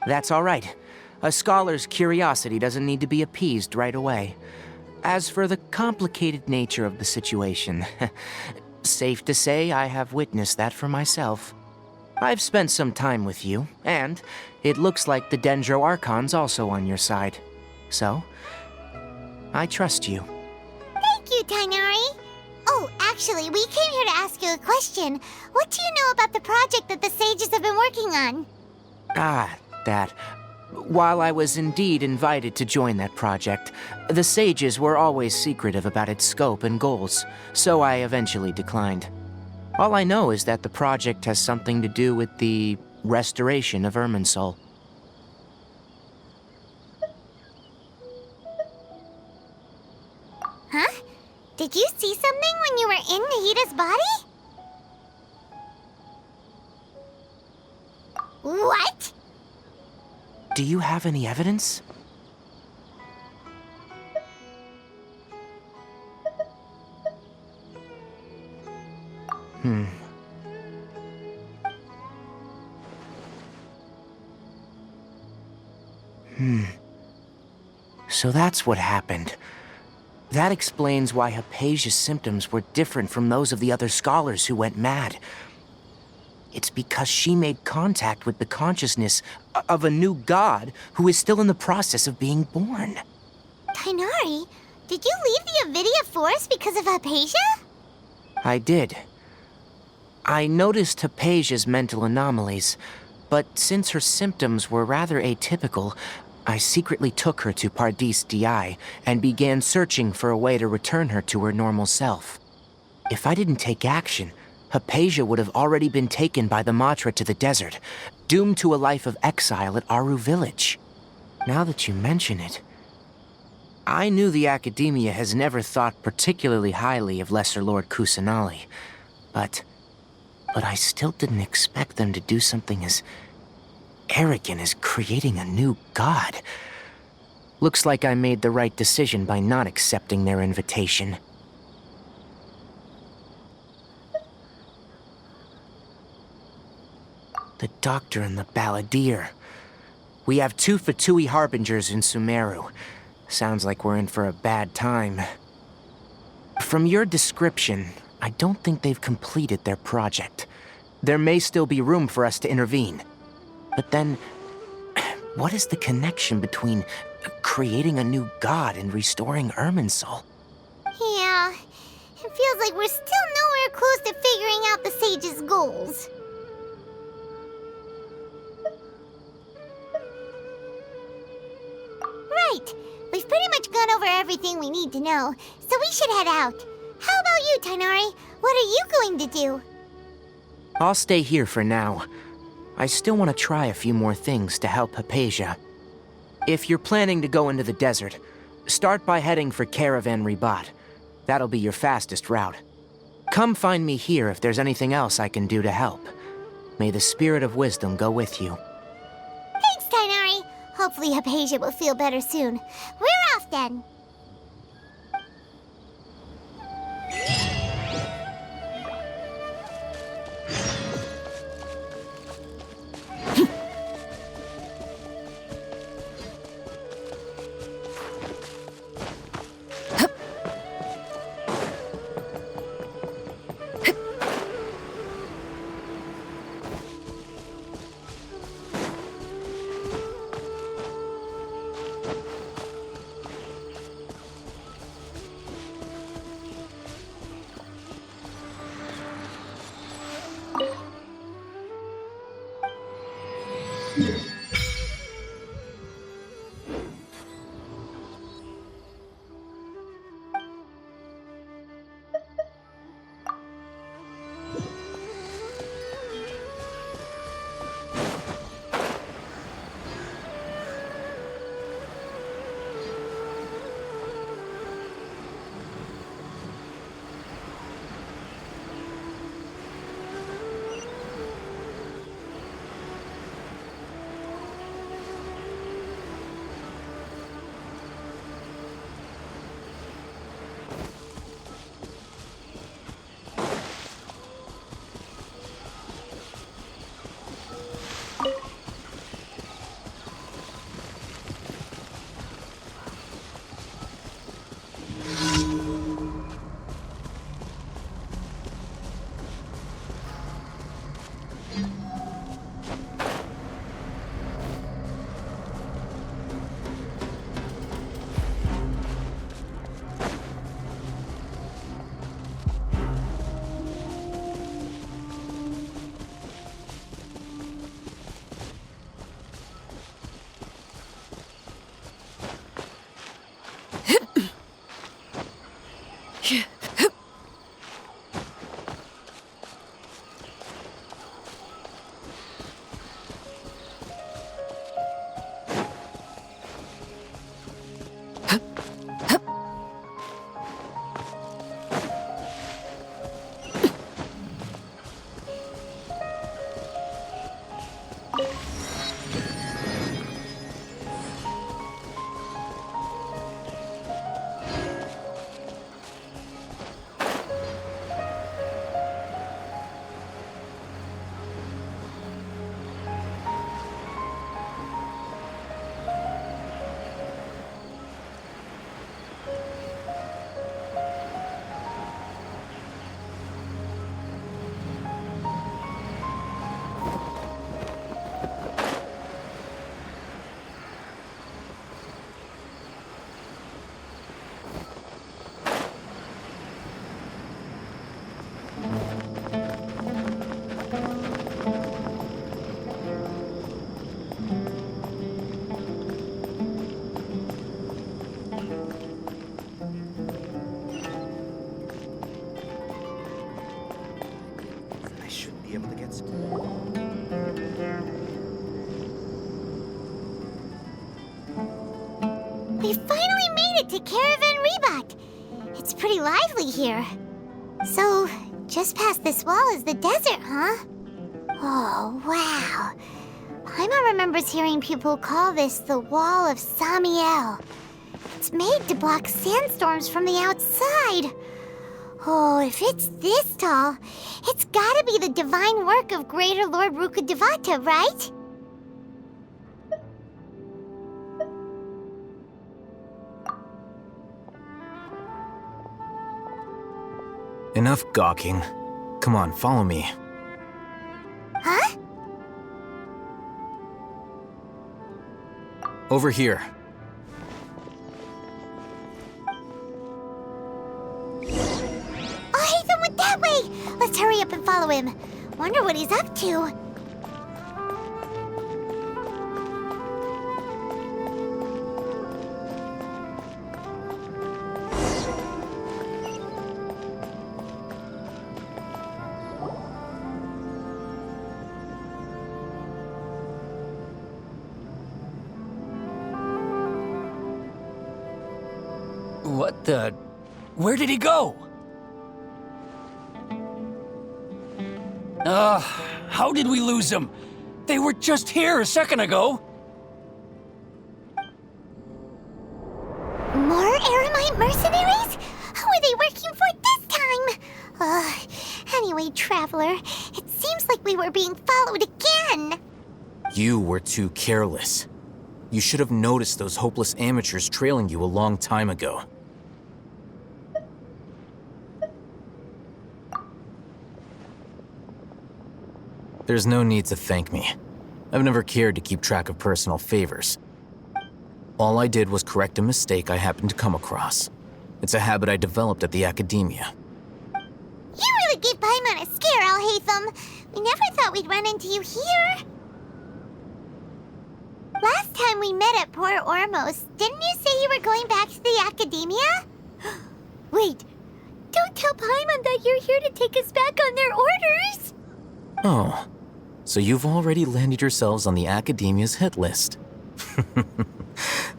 That's all right. A scholar's curiosity doesn't need to be appeased right away. As for the complicated nature of the situation, safe to say I have witnessed that for myself. I've spent some time with you, and it looks like the Dendro Archon's also on your side. So, I trust you. Thank you, Tighnari. Oh, actually, we came here to ask you a question. What do you know about the project that the sages have been working on? That. While I was indeed invited to join that project, the sages were always secretive about its scope and goals, so I eventually declined. All I know is that the project has something to do with the restoration of Irminsul. Huh? Did you see something when you were in Nahita's body? What? Do you have any evidence? So that's what happened. That explains why Hypatia's symptoms were different from those of the other scholars who went mad. It's because she made contact with the consciousness of a new god who is still in the process of being born. Tighnari, did you leave the Avidia Forest because of Hypatia? I did. I noticed Hypatia's mental anomalies, but since her symptoms were rather atypical, I secretly took her to Pardis Di and began searching for a way to return her to her normal self. If I didn't take action, Hypatia would have already been taken by the Matra to the desert, doomed to a life of exile at Aru Village. Now that you mention it, I knew the Academia has never thought particularly highly of Lesser Lord Kusanali, but I still didn't expect them to do something as arrogant as creating a new god. Looks like I made the right decision by not accepting their invitation. The Doctor and the Balladeer. We have 2 Fatui Harbingers in Sumeru. Sounds like we're in for a bad time. From your description, I don't think they've completed their project. There may still be room for us to intervene. But then, what is the connection between creating a new god and restoring Irminsul? Yeah, it feels like we're still nowhere close to figuring out the sage's goals. Right, we've pretty much gone over everything we need to know, so we should head out. How about you, Tighnari? What are you going to do? I'll stay here for now. I still want to try a few more things to help Hypatia. If you're planning to go into the desert, start by heading for Caravan Ribat. That'll be your fastest route. Come find me here if there's anything else I can do to help. May the spirit of wisdom go with you. Thanks, Tighnari. Hopefully Hypatia will feel better soon. We're off then. We finally made it to Caravan Ribat. It's pretty lively here. So, just past this wall is the desert, huh? Oh, wow. Paimon remembers hearing people call this the Wall of Samiel. It's made to block sandstorms from the outside. Oh, if it's this tall, it's gotta be the divine work of Greater Lord Rukkhadevata, right? Enough gawking. Come on, follow me. Huh? Over here. Alhaitham went that way! Let's hurry up and follow him. Wonder what he's up to. What the... Where did he go? How did we lose them? They were just here a second ago. More Eremite mercenaries? Who are they working for this time? Anyway, Traveler, it seems like we were being followed again. You were too careless. You should have noticed those hopeless amateurs trailing you a long time ago. There's no need to thank me. I've never cared to keep track of personal favors. All I did was correct a mistake I happened to come across. It's a habit I developed at the Academia. You really gave Paimon a scare, Alhaitham. We never thought we'd run into you here. Last time we met at Port Ormos, didn't you say you were going back to the Academia? Wait, don't tell Paimon that you're here to take us back on their orders. Oh, so you've already landed yourselves on the Academia's hit list.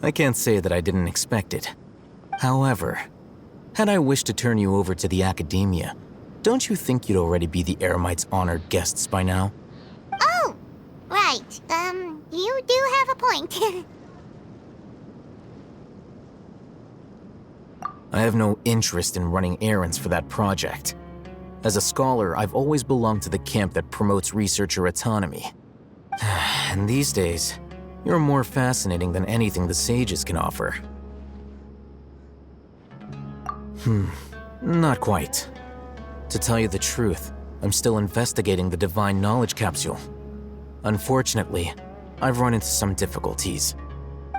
I can't say that I didn't expect it. However, had I wished to turn you over to the Academia, don't you think you'd already be the Eremites' honored guests by now? Oh, right. You do have a point. I have no interest in running errands for that project. As a scholar, I've always belonged to the camp that promotes researcher autonomy. And these days, you're more fascinating than anything the sages can offer. Not quite. To tell you the truth, I'm still investigating the Divine Knowledge Capsule. Unfortunately, I've run into some difficulties.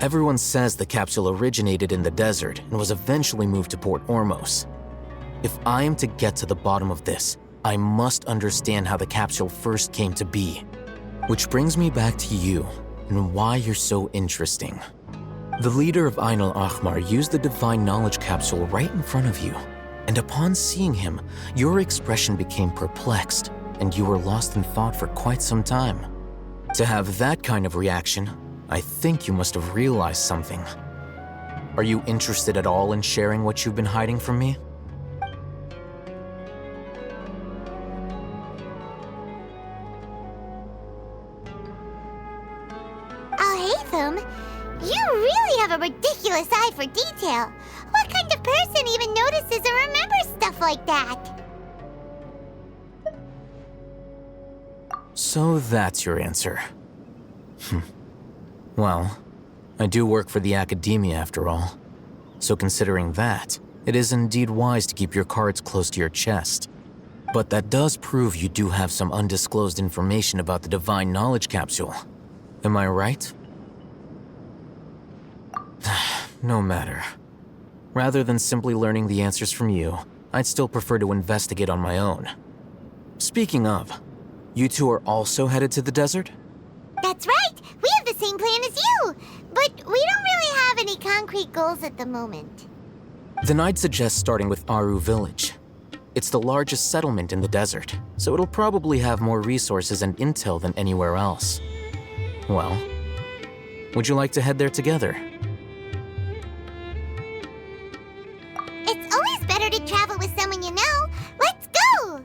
Everyone says the capsule originated in the desert and was eventually moved to Port Ormos. If I am to get to the bottom of this, I must understand how the capsule first came to be. Which brings me back to you and why you're so interesting. The leader of Ain al-Ahmar used the Divine Knowledge Capsule right in front of you, and upon seeing him, your expression became perplexed, and you were lost in thought for quite some time. To have that kind of reaction, I think you must have realized something. Are you interested at all in sharing what you've been hiding from me? Alhaitham, you really have a ridiculous eye for detail. What kind of person even notices or remembers stuff like that? So that's your answer. Well, I do work for the Academia after all. So considering that, it is indeed wise to keep your cards close to your chest. But that does prove you do have some undisclosed information about the Divine Knowledge Capsule. Am I right? No matter. Rather than simply learning the answers from you, I'd still prefer to investigate on my own. Speaking of, you two are also headed to the desert? That's right! We have the same plan as you! But we don't really have any concrete goals at the moment. Then I'd suggest starting with Aru Village. It's the largest settlement in the desert, so it'll probably have more resources and intel than anywhere else. Well, would you like to head there together? It's always better to travel with someone you know. Let's go!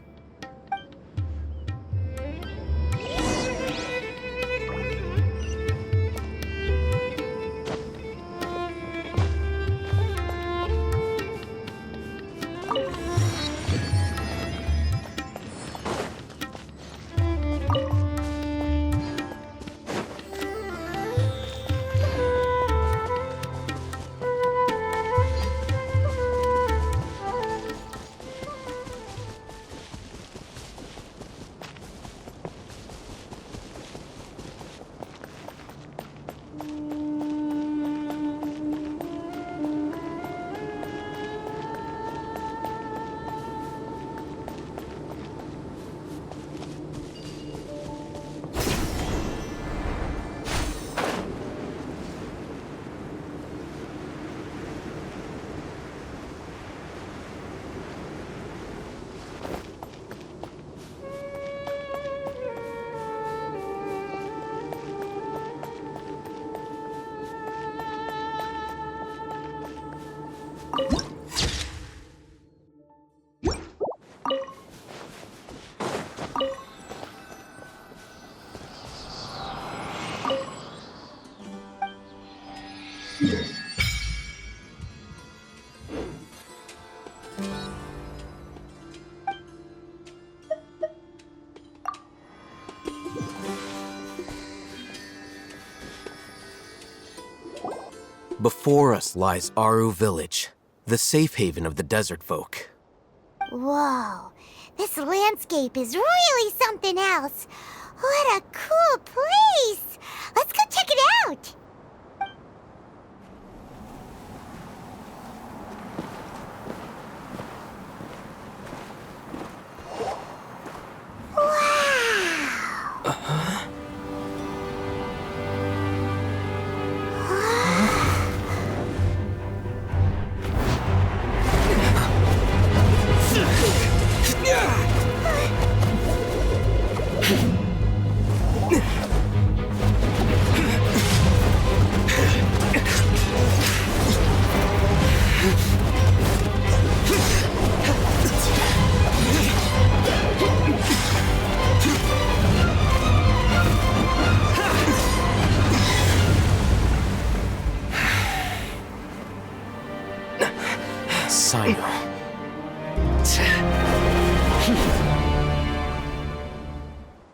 Before us lies Aru Village, the safe haven of the desert folk. Whoa, this landscape is really something else. What a cool place! Let's go check it out! Cyno.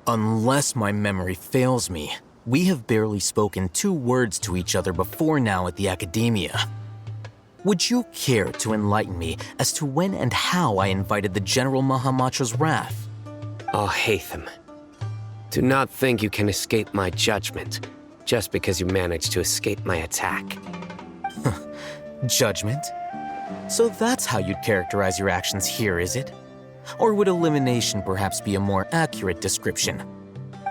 Unless my memory fails me, we have barely spoken 2 words to each other before now at the Academia. Would you care to enlighten me as to when and how I invited the General Mahamatra's wrath? Alhaitham, do not think you can escape my judgment just because you managed to escape my attack. Judgment? So that's how you'd characterize your actions here, is it? Or would elimination perhaps be a more accurate description?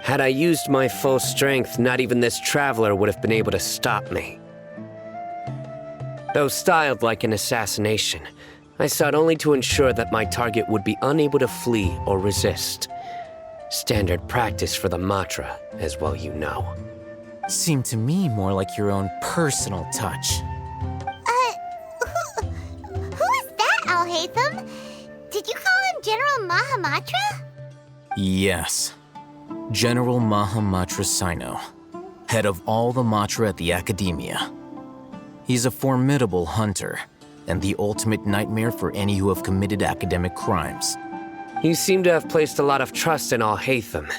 Had I used my full strength, not even this traveler would have been able to stop me. Though styled like an assassination, I sought only to ensure that my target would be unable to flee or resist. Standard practice for the Matra, as well you know. Seemed to me more like your own personal touch. Who is that, Alhaitham? Did you call him General Mahamatra? Yes. General Mahamatra Cyno, head of all the Matra at the Academia. He's a formidable hunter, and the ultimate nightmare for any who have committed academic crimes. You seem to have placed a lot of trust in Alhaitham,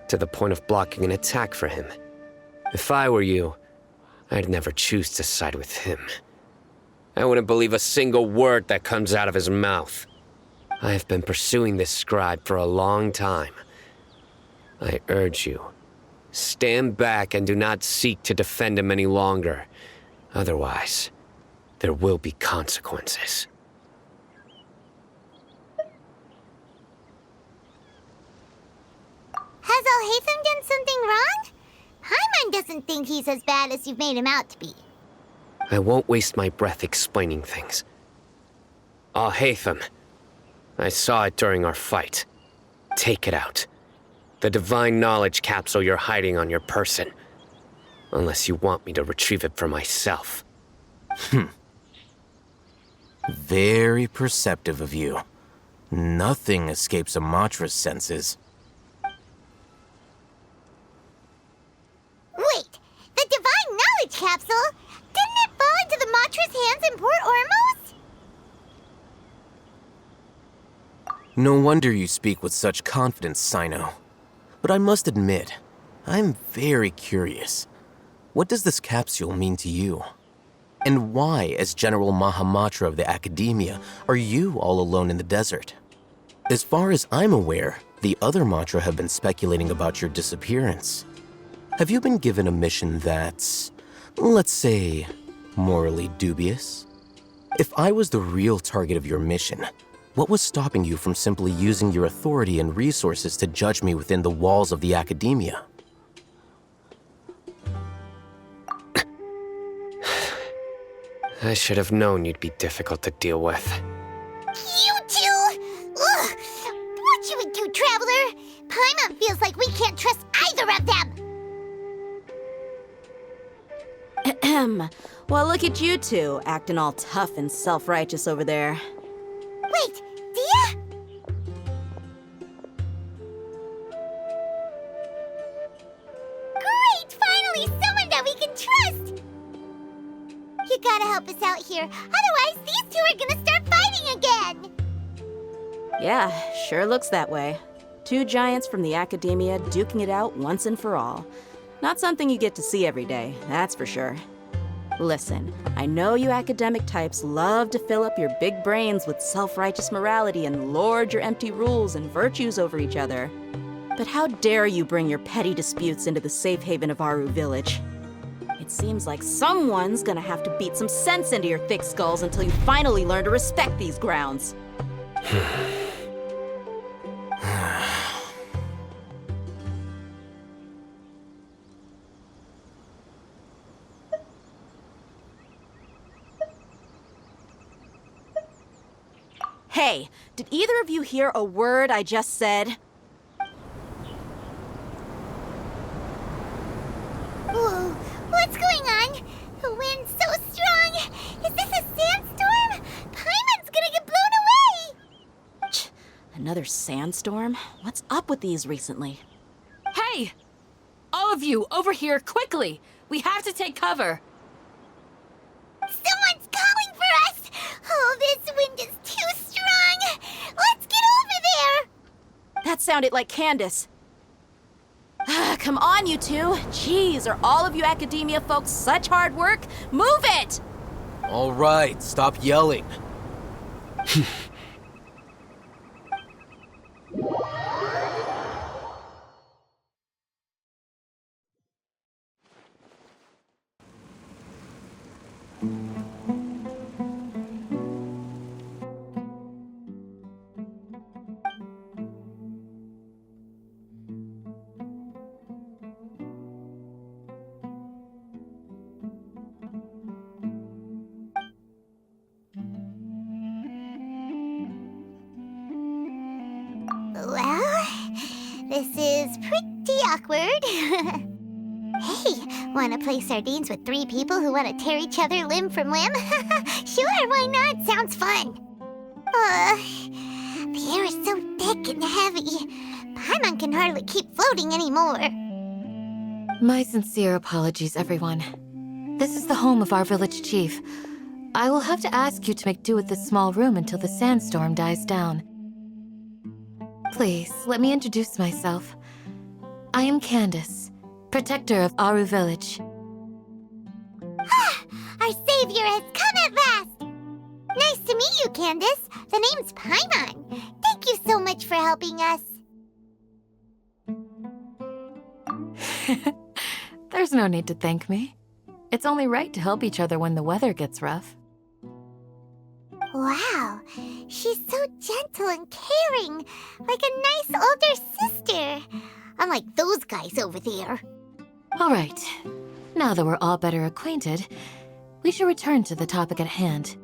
to the point of blocking an attack for him. If I were you, I'd never choose to side with him. I wouldn't believe a single word that comes out of his mouth. I have been pursuing this scribe for a long time. I urge you, stand back and do not seek to defend him any longer. Otherwise, there will be consequences. Has Alhaitham done something wrong? Paimon doesn't think he's as bad as you've made him out to be. I won't waste my breath explaining things. Alhaitham, I saw it during our fight. Take it out. The divine knowledge capsule you're hiding on your person. Unless you want me to retrieve it for myself. Very perceptive of you. Nothing escapes a Matra's senses. Wait, the divine knowledge capsule? Didn't it fall into the Matra's hands in Port Ormos? No wonder you speak with such confidence, Cyno. But I must admit, I'm very curious. What does this capsule mean to you? And why, as General Mahamatra of the Academia, are you all alone in the desert? As far as I'm aware, the other Matra have been speculating about your disappearance. Have you been given a mission that's, let's say, morally dubious? If I was the real target of your mission, what was stopping you from simply using your authority and resources to judge me within the walls of the Academia? I should have known you'd be difficult to deal with. You two? Ugh! What you would do, Traveler? Paimon feels like we can't trust either of them! Ahem. Well, look at you two, acting all tough and self-righteous over there. Wait, Dia? Great! Finally, someone that we can trust! You gotta help us out here, otherwise these two are gonna start fighting again! Yeah, sure looks that way. Two giants from the academia duking it out once and for all. Not something you get to see every day, that's for sure. Listen, I know you academic types love to fill up your big brains with self-righteous morality and lord your empty rules and virtues over each other. But how dare you bring your petty disputes into the safe haven of Aru Village? It seems like someone's gonna have to beat some sense into your thick skulls until you finally learn to respect these grounds. Hey, did either of you hear a word I just said? Whoa, what's going on? The wind's so strong! Is this a sandstorm? Paimon's gonna get blown away! Another sandstorm? What's up with these recently? Hey! All of you, over here, quickly! We have to take cover! Someone's calling for us! Oh, this wind is too strong! Let's get over there! That sounded like Candace. Come on, you two. Jeez, are all of you academia folks such hard work? Move it! All right, stop yelling. Well, this is pretty awkward. Hey, wanna play sardines with three people who wanna tear each other limb from limb? Sure, why not? Sounds fun. The air is so thick and heavy. Paimon can hardly keep floating anymore. My sincere apologies, everyone. This is the home of our village chief. I will have to ask you to make do with this small room until the sandstorm dies down. Please, let me introduce myself. I am Candace, protector of Aru Village. Our savior has come at last! Nice to meet you, Candace. The name's Paimon. Thank you so much for helping us. There's no need to thank me. It's only right to help each other when the weather gets rough. Wow, she's so gentle and caring, like a nice older sister. Unlike those guys over there. All right, now that we're all better acquainted, we should return to the topic at hand.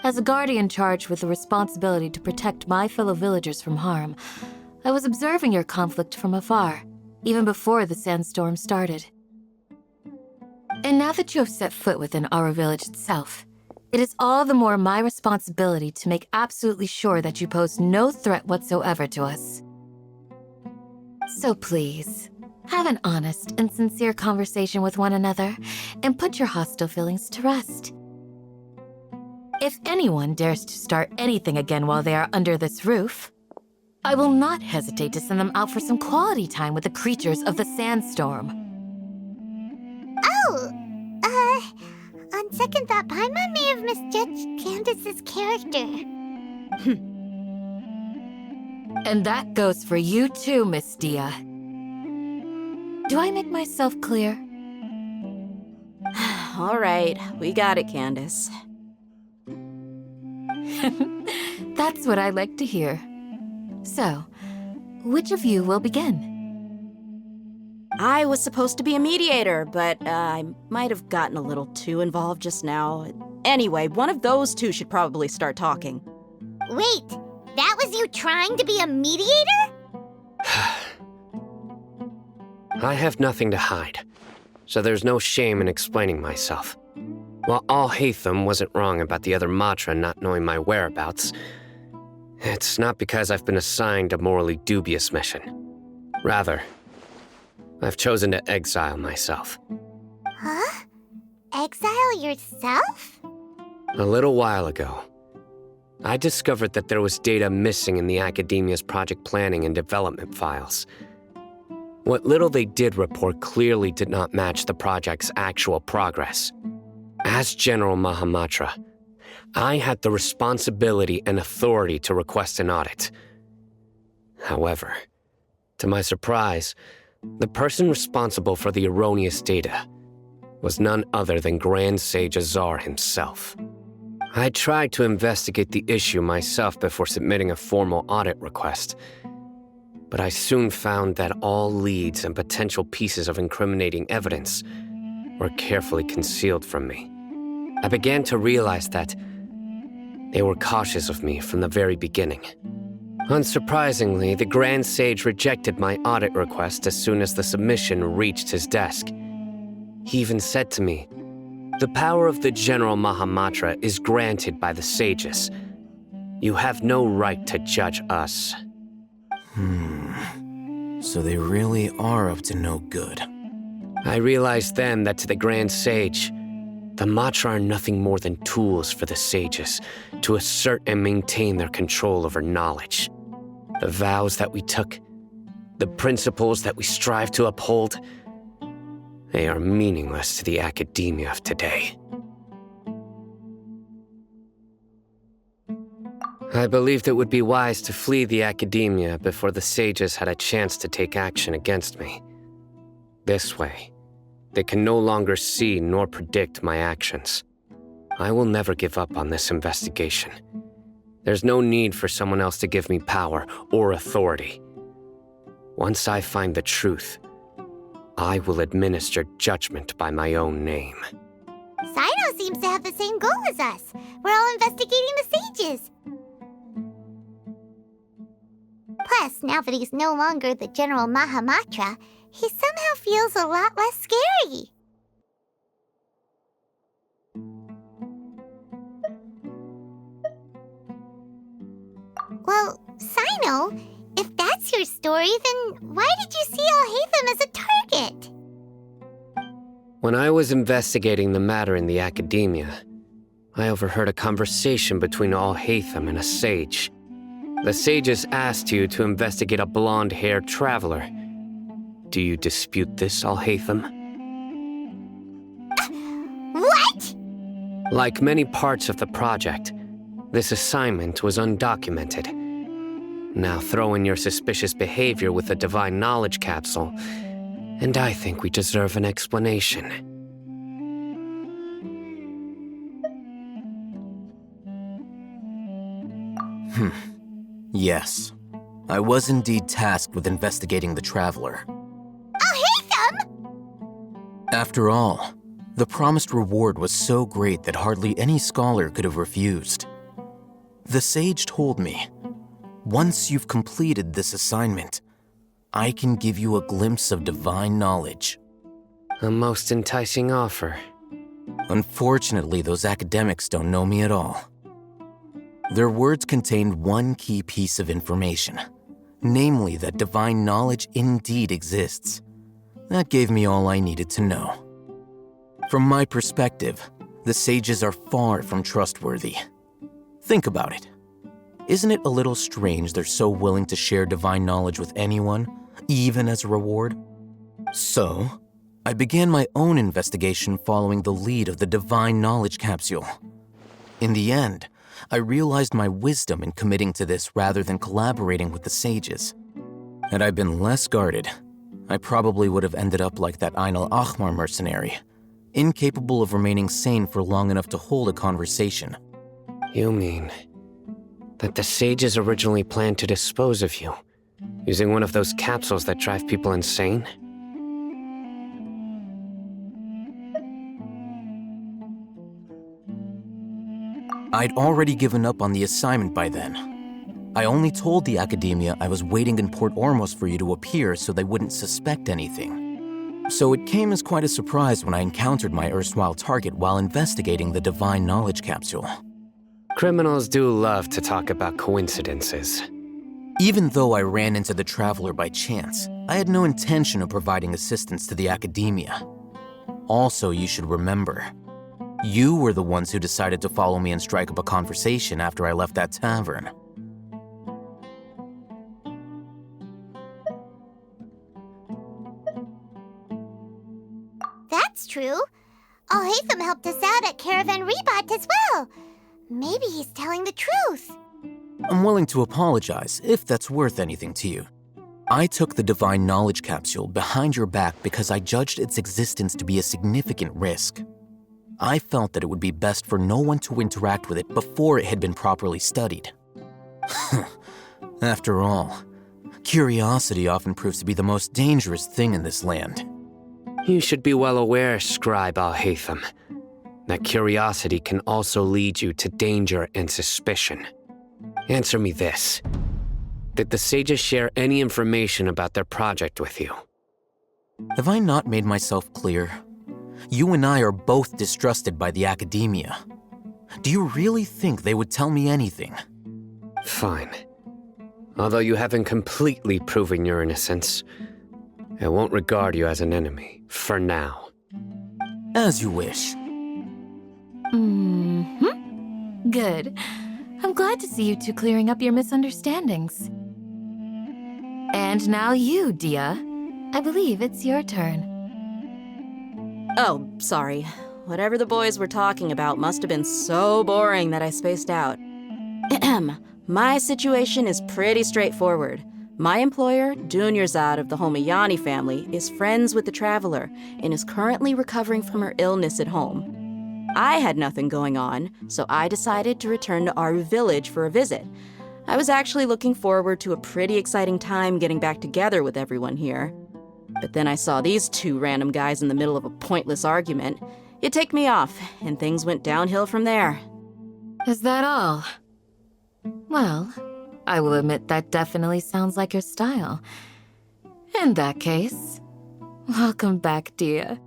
As a guardian charged with the responsibility to protect my fellow villagers from harm, I was observing your conflict from afar, even before the sandstorm started. And now that you have set foot within our village itself, it is all the more my responsibility to make absolutely sure that you pose no threat whatsoever to us. So please, have an honest and sincere conversation with one another and put your hostile feelings to rest. If anyone dares to start anything again while they are under this roof, I will not hesitate to send them out for some quality time with the creatures of the sandstorm. Oh, on second thought, Paimon may have misjudged Candace's character. And that goes for you too, Miss Dia. Do I make myself clear? All right, we got it, Candace. That's what I like to hear. So, which of you will begin? I was supposed to be a mediator, but I might have gotten a little too involved just now. Anyway, one of those two should probably start talking. Wait, that was you trying to be a mediator? I have nothing to hide, so there's no shame in explaining myself. While Alhaitham wasn't wrong about the other Matra not knowing my whereabouts, it's not because I've been assigned a morally dubious mission. Rather, I've chosen to exile myself. Huh? Exile yourself? A little while ago, I discovered that there was data missing in the Academia's project planning and development files. What little they did report clearly did not match the project's actual progress. As General Mahamatra, I had the responsibility and authority to request an audit. However, to my surprise, the person responsible for the erroneous data was none other than Grand Sage Azar himself. I tried to investigate the issue myself before submitting a formal audit request, but I soon found that all leads and potential pieces of incriminating evidence were carefully concealed from me. I began to realize that they were cautious of me from the very beginning. Unsurprisingly, the Grand Sage rejected my audit request as soon as the submission reached his desk. He even said to me, "The power of the General Mahamatra is granted by the sages. You have no right to judge us." So they really are up to no good. I realized then that to the Grand Sage, the Matra are nothing more than tools for the sages to assert and maintain their control over knowledge. The vows that we took, the principles that we strive to uphold, they are meaningless to the academia of today. I believed it would be wise to flee the academia before the sages had a chance to take action against me. This way, they can no longer see nor predict my actions. I will never give up on this investigation. There's no need for someone else to give me power or authority. Once I find the truth, I will administer judgment by my own name. Cyno seems to have the same goal as us. We're all investigating the sages. Plus, now that he's no longer the General Mahamatra, he somehow feels a lot less scary. Well, Cyno, if that's your story, then why did you see Alhaitham as a target? When I was investigating the matter in the academia, I overheard a conversation between Alhaitham and a sage. The sages asked you to investigate a blonde-haired traveler. Do you dispute this, Alhaitham? What? Like many parts of the project, this assignment was undocumented. Now throw in your suspicious behavior with a divine knowledge capsule, and I think we deserve an explanation. Yes. I was indeed tasked with investigating the Traveler. Alhaitham! After all, the promised reward was so great that hardly any scholar could have refused. The sage told me, once you've completed this assignment, I can give you a glimpse of divine knowledge. A most enticing offer. Unfortunately, those academics don't know me at all. Their words contained one key piece of information, namely that divine knowledge indeed exists. That gave me all I needed to know. From my perspective, the sages are far from trustworthy. Think about it. Isn't it a little strange they're so willing to share divine knowledge with anyone, even as a reward? So, I began my own investigation following the lead of the divine knowledge capsule. In the end, I realized my wisdom in committing to this rather than collaborating with the sages. Had I been less guarded, I probably would have ended up like that Ain al-Ahmar mercenary, incapable of remaining sane for long enough to hold a conversation. You mean that the sages originally planned to dispose of you, using one of those capsules that drive people insane? I'd already given up on the assignment by then. I only told the academia I was waiting in Port Ormos for you to appear so they wouldn't suspect anything. So it came as quite a surprise when I encountered my erstwhile target while investigating the divine knowledge capsule. Criminals do love to talk about coincidences. Even though I ran into the Traveler by chance, I had no intention of providing assistance to the academia. Also, you should remember, You were the ones who decided to follow me and strike up a conversation after I left that tavern. That's true. Alhaitham helped us out at Caravan Rebot as well. Maybe he's telling the truth. I'm willing to apologize if that's worth anything to you. I took the Divine Knowledge Capsule behind your back because I judged its existence to be a significant risk. I felt that it would be best for no one to interact with it before it had been properly studied. After all, curiosity often proves to be the most dangerous thing in this land. You should be well aware, Scribe Alhaitham, that curiosity can also lead you to danger and suspicion. Answer me this. Did the sages share any information about their project with you? Have I not made myself clear? You and I are both distrusted by the academia. Do you really think they would tell me anything? Fine. Although you haven't completely proven your innocence, I won't regard you as an enemy, for now. As you wish. Good. I'm glad to see you two clearing up your misunderstandings. And now you, Dia. I believe it's your turn. Oh, sorry. Whatever the boys were talking about must have been so boring that I spaced out. My situation is pretty straightforward. My employer, Dunyarzad of the Homayani family, is friends with the Traveler and is currently recovering from her illness at home. I had nothing going on, so I decided to return to Aru Village for a visit. I was actually looking forward to a pretty exciting time getting back together with everyone here. But then I saw these two random guys in the middle of a pointless argument. It ticked me off, and things went downhill from there. Is that all? Well, I will admit that definitely sounds like your style. In that case, welcome back, Dia.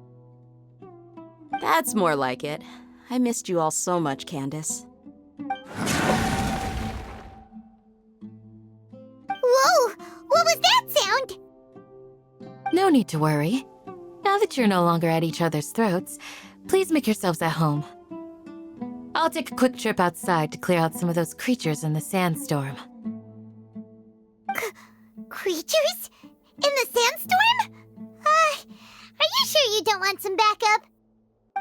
That's more like it. I missed you all so much, Candace. Whoa! What was that sound? No need to worry. Now that you're no longer at each other's throats, please make yourselves at home. I'll take a quick trip outside to clear out some of those creatures in the sandstorm. Creatures? In the sandstorm? Are you sure you don't want some backup?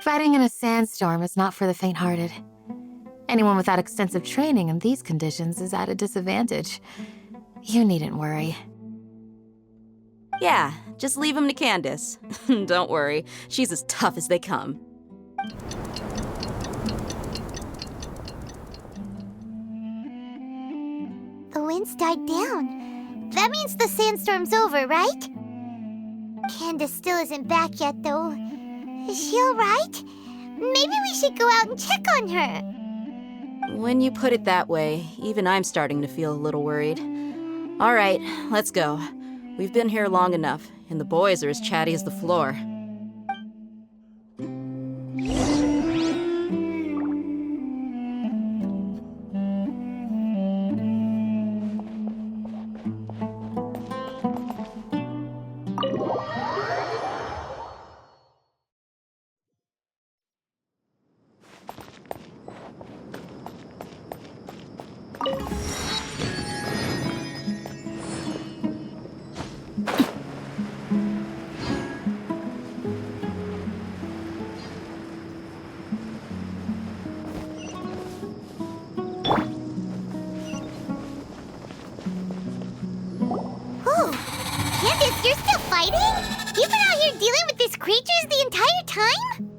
Fighting in a sandstorm is not for the faint-hearted. Anyone without extensive training in these conditions is at a disadvantage. You needn't worry. Yeah, just leave him to Candace. Don't worry, she's as tough as they come. The wind's died down. That means the sandstorm's over, right? Candace still isn't back yet, though. Is she alright? Maybe we should go out and check on her. When you put it that way, even I'm starting to feel a little worried. All right, let's go. We've been here long enough, and the boys are as chatty as the floor. Candace, you're still fighting? You've been out here dealing with these creatures the entire time?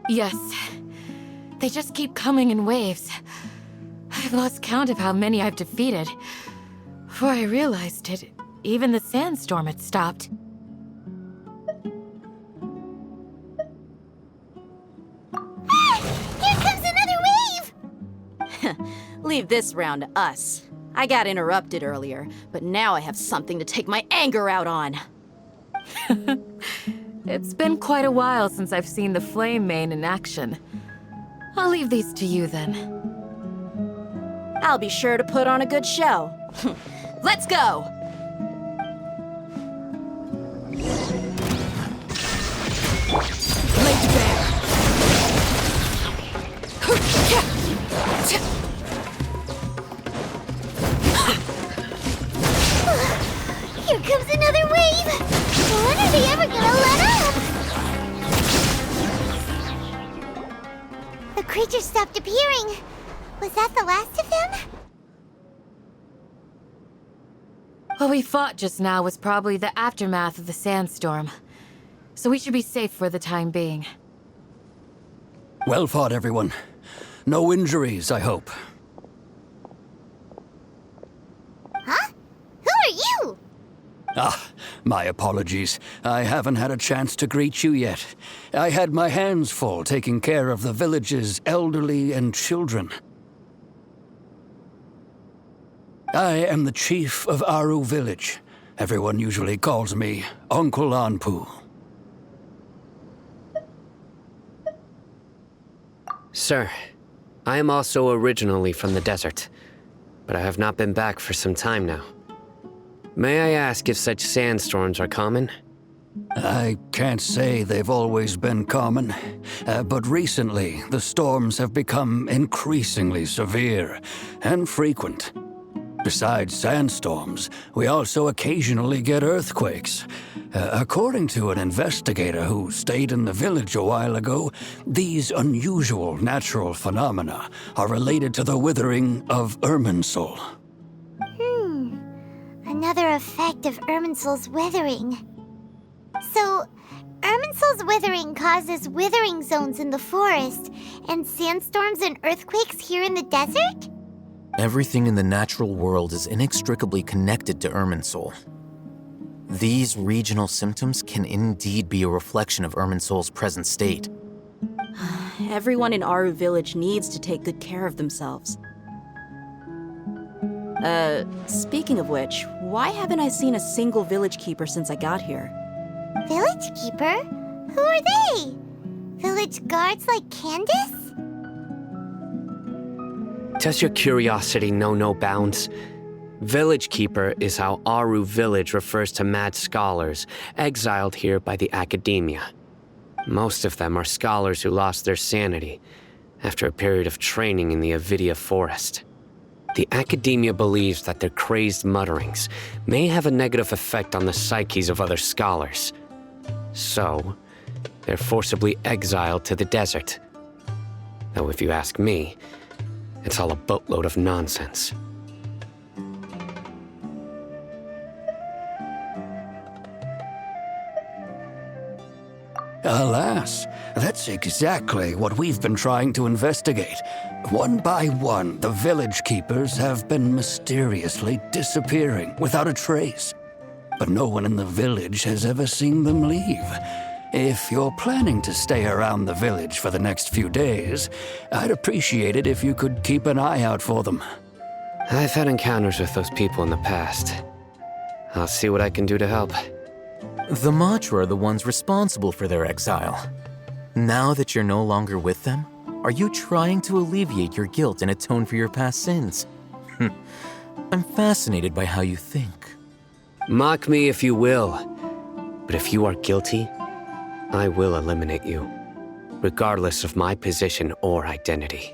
Yes. They just keep coming in waves. I've lost count of how many I've defeated. Before I realized it, even the sandstorm had stopped. Here comes another wave! Leave this round to us. I got interrupted earlier, but now I have something to take my anger out on. It's been quite a while since I've seen the Flame Mane in action. I'll leave these to you then. I'll be sure to put on a good show. Let's go! Laid bare. Here comes another wave! When are they ever gonna let up? The creatures stopped appearing. Was that the last of them? What we fought just now was probably the aftermath of the sandstorm. So we should be safe for the time being. Well fought, everyone. No injuries, I hope. Huh? Who are you? Ah, my apologies. I haven't had a chance to greet you yet. I had my hands full taking care of the village's elderly and children. I am the chief of Aru Village. Everyone usually calls me Uncle Anpu. Sir, I am also originally from the desert, but I have not been back for some time now. May I ask if such sandstorms are common? I can't say they've always been common, but recently the storms have become increasingly severe and frequent. Besides sandstorms, we also occasionally get earthquakes. According to an investigator who stayed in the village a while ago, these unusual natural phenomena are related to the withering of Irminsul. Another effect of Irminsul's withering. So, Irminsul's withering causes withering zones in the forest, and sandstorms and earthquakes here in the desert? Everything in the natural world is inextricably connected to Irminsul. These regional symptoms can indeed be a reflection of Irminsul's present state. Everyone in Aru Village needs to take good care of themselves. Speaking of which, why haven't I seen a single village keeper since I got here? Village keeper? Who are they? Village guards like Candace? Does your curiosity know no bounds? Village Keeper is how Aru Village refers to mad scholars exiled here by the Academia. Most of them are scholars who lost their sanity after a period of training in the Avidia Forest. The Academia believes that their crazed mutterings may have a negative effect on the psyches of other scholars. So, they're forcibly exiled to the desert. Though if you ask me, it's all a boatload of nonsense. Alas, that's exactly what we've been trying to investigate. One by one, the village keepers have been mysteriously disappearing without a trace. But no one in the village has ever seen them leave. If you're planning to stay around the village for the next few days, I'd appreciate it if you could keep an eye out for them. I've had encounters with those people in the past. I'll see what I can do to help. The Matra are the ones responsible for their exile. Now that you're no longer with them, are you trying to alleviate your guilt and atone for your past sins? I'm fascinated by how you think. Mock me if you will, but if you are guilty, I will eliminate you, regardless of my position or identity.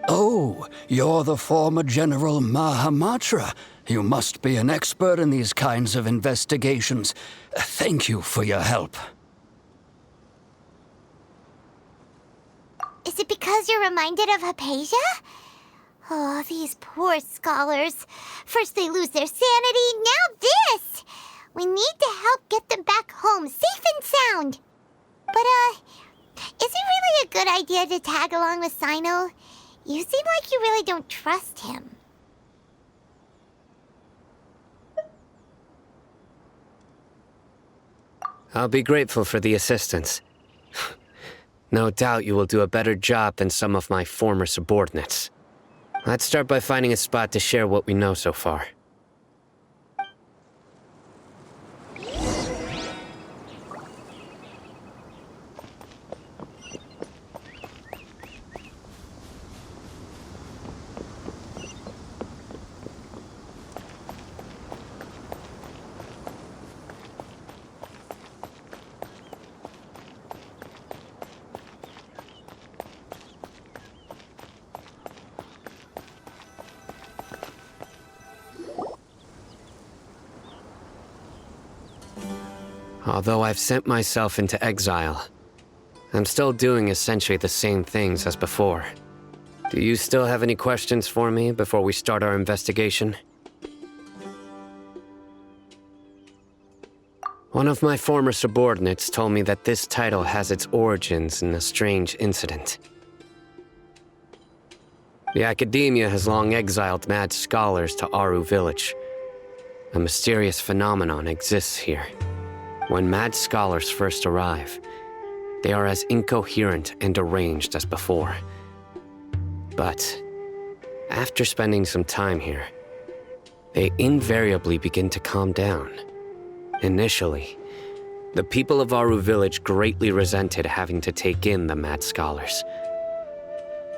Oh, you're the former General Mahamatra. You must be an expert in these kinds of investigations. Thank you for your help. Is it because you're reminded of Hypatia? Oh, these poor scholars. First they lose their sanity, now this! We need to help get them back home, safe and sound. But, is it really a good idea to tag along with Cyno? You seem like you really don't trust him. I'll be grateful for the assistance. No doubt you will do a better job than some of my former subordinates. Let's start by finding a spot to share what we know so far. Although I've sent myself into exile, I'm still doing essentially the same things as before. Do you still have any questions for me before we start our investigation? One of my former subordinates told me that this title has its origins in a strange incident. The Academia has long exiled mad scholars to Aru Village. A mysterious phenomenon exists here. When mad scholars first arrive, they are as incoherent and deranged as before. But after spending some time here, they invariably begin to calm down. Initially, the people of Aru Village greatly resented having to take in the mad scholars.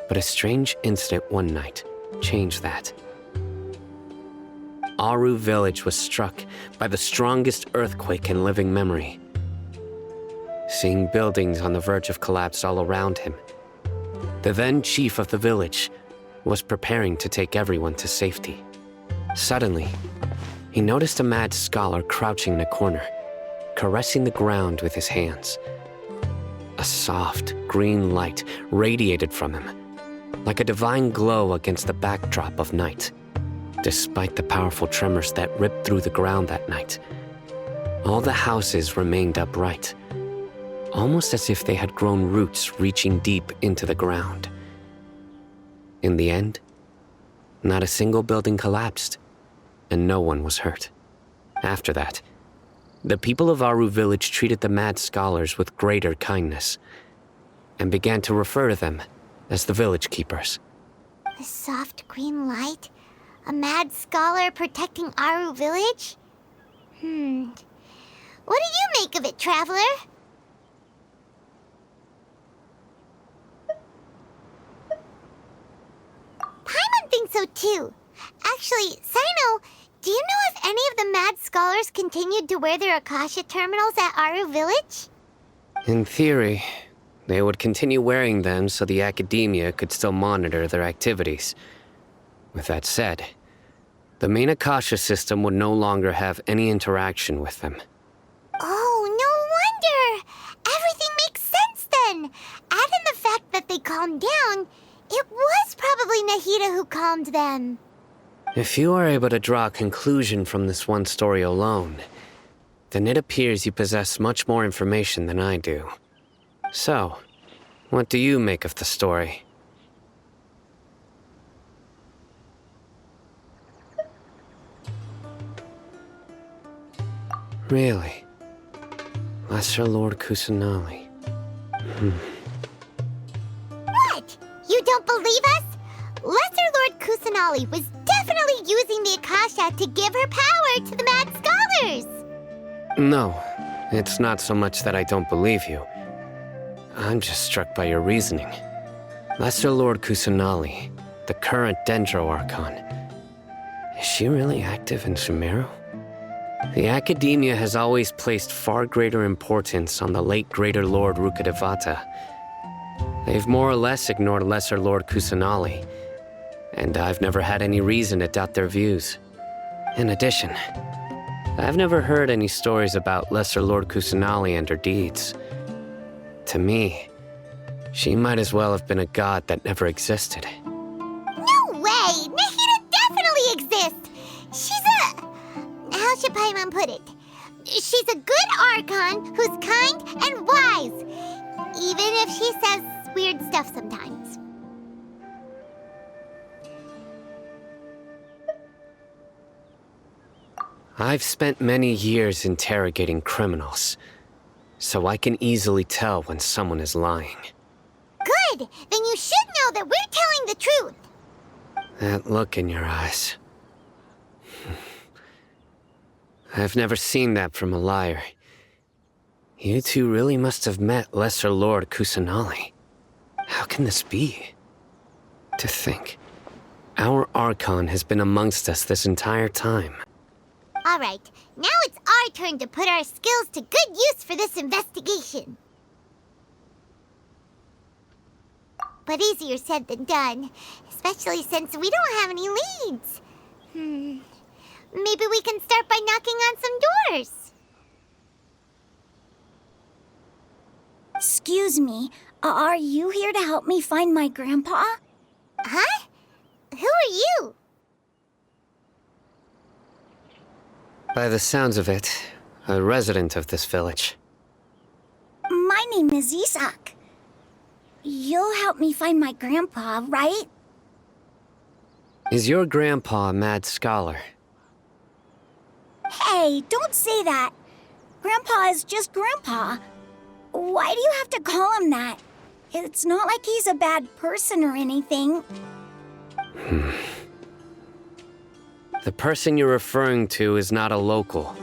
But a strange incident one night changed that. Aru Village was struck by the strongest earthquake in living memory. Seeing buildings on the verge of collapse all around him, the then chief of the village was preparing to take everyone to safety. Suddenly, he noticed a mad scholar crouching in a corner, caressing the ground with his hands. A soft, green light radiated from him, like a divine glow against the backdrop of night. Despite the powerful tremors that ripped through the ground that night, all the houses remained upright, almost as if they had grown roots reaching deep into the ground. In the end, not a single building collapsed, and no one was hurt. After that, the people of Aru Village treated the mad scholars with greater kindness, and began to refer to them as the village keepers. A soft green light? A mad scholar protecting Aru Village? What do you make of it, Traveler? Paimon thinks so too. Actually, Cyno, do you know if any of the mad scholars continued to wear their Akasha terminals at Aru Village? In theory, they would continue wearing them so the Academia could still monitor their activities. With that said, the main Akasha system would no longer have any interaction with them. Oh, no wonder! Everything makes sense then! Add in the fact that they calmed down, it was probably Nahida who calmed them. If you are able to draw a conclusion from this one story alone, then it appears you possess much more information than I do. So, what do you make of the story? Really? Lesser Lord Kusanali. What? You don't believe us? Lesser Lord Kusanali was definitely using the Akasha to give her power to the mad scholars! No, it's not so much that I don't believe you. I'm just struck by your reasoning. Lesser Lord Kusanali, the current Dendro Archon, is she really active in Sumeru? The Academia has always placed far greater importance on the late Greater Lord Rukkhadevata. They've more or less ignored Lesser Lord Kusanali, and I've never had any reason to doubt their views. In addition, I've never heard any stories about Lesser Lord Kusanali and her deeds. To me, she might as well have been a god that never existed. No way! Nahida definitely exists! She's a... how should Paimon put it? She's a good Archon who's kind and wise, even if she says weird stuff sometimes. I've spent many years interrogating criminals, so I can easily tell when someone is lying. Good! Then you should know that we're telling the truth! That look in your eyes. I've never seen that from a liar. You two really must have met Lesser Lord Kusanali. How can this be? To think, our Archon has been amongst us this entire time. Alright, now it's our turn to put our skills to good use for this investigation. But easier said than done, especially since we don't have any leads. Maybe we can start by knocking on some doors. Excuse me, are you here to help me find my grandpa? Huh? Who are you? By the sounds of it, a resident of this village. My name is Isak. You'll help me find my grandpa, right? Is your grandpa a mad scholar? Hey, don't say that. Grandpa is just Grandpa. Why do you have to call him that? It's not like he's a bad person or anything. The person you're referring to is not a local,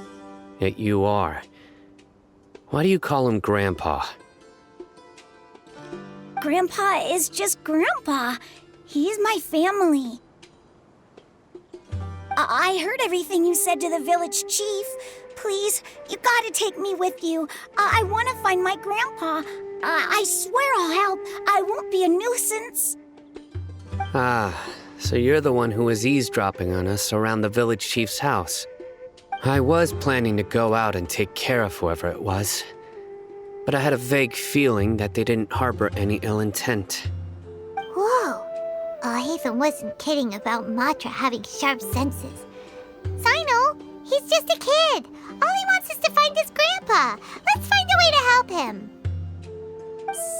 yet you are. Why do you call him Grandpa? Grandpa is just Grandpa. He's my family. I heard everything you said to the village chief. Please, you gotta take me with you. I want to find my grandpa. I swear I'll help. I won't be a nuisance. Ah, so you're the one who was eavesdropping on us around the village chief's house. I was planning to go out and take care of whoever it was, but I had a vague feeling that they didn't harbor any ill intent. Whoa. Alhaitham wasn't kidding about Matra having sharp senses. Cyno, he's just a kid. All he wants is to find his grandpa. Let's find a way to help him.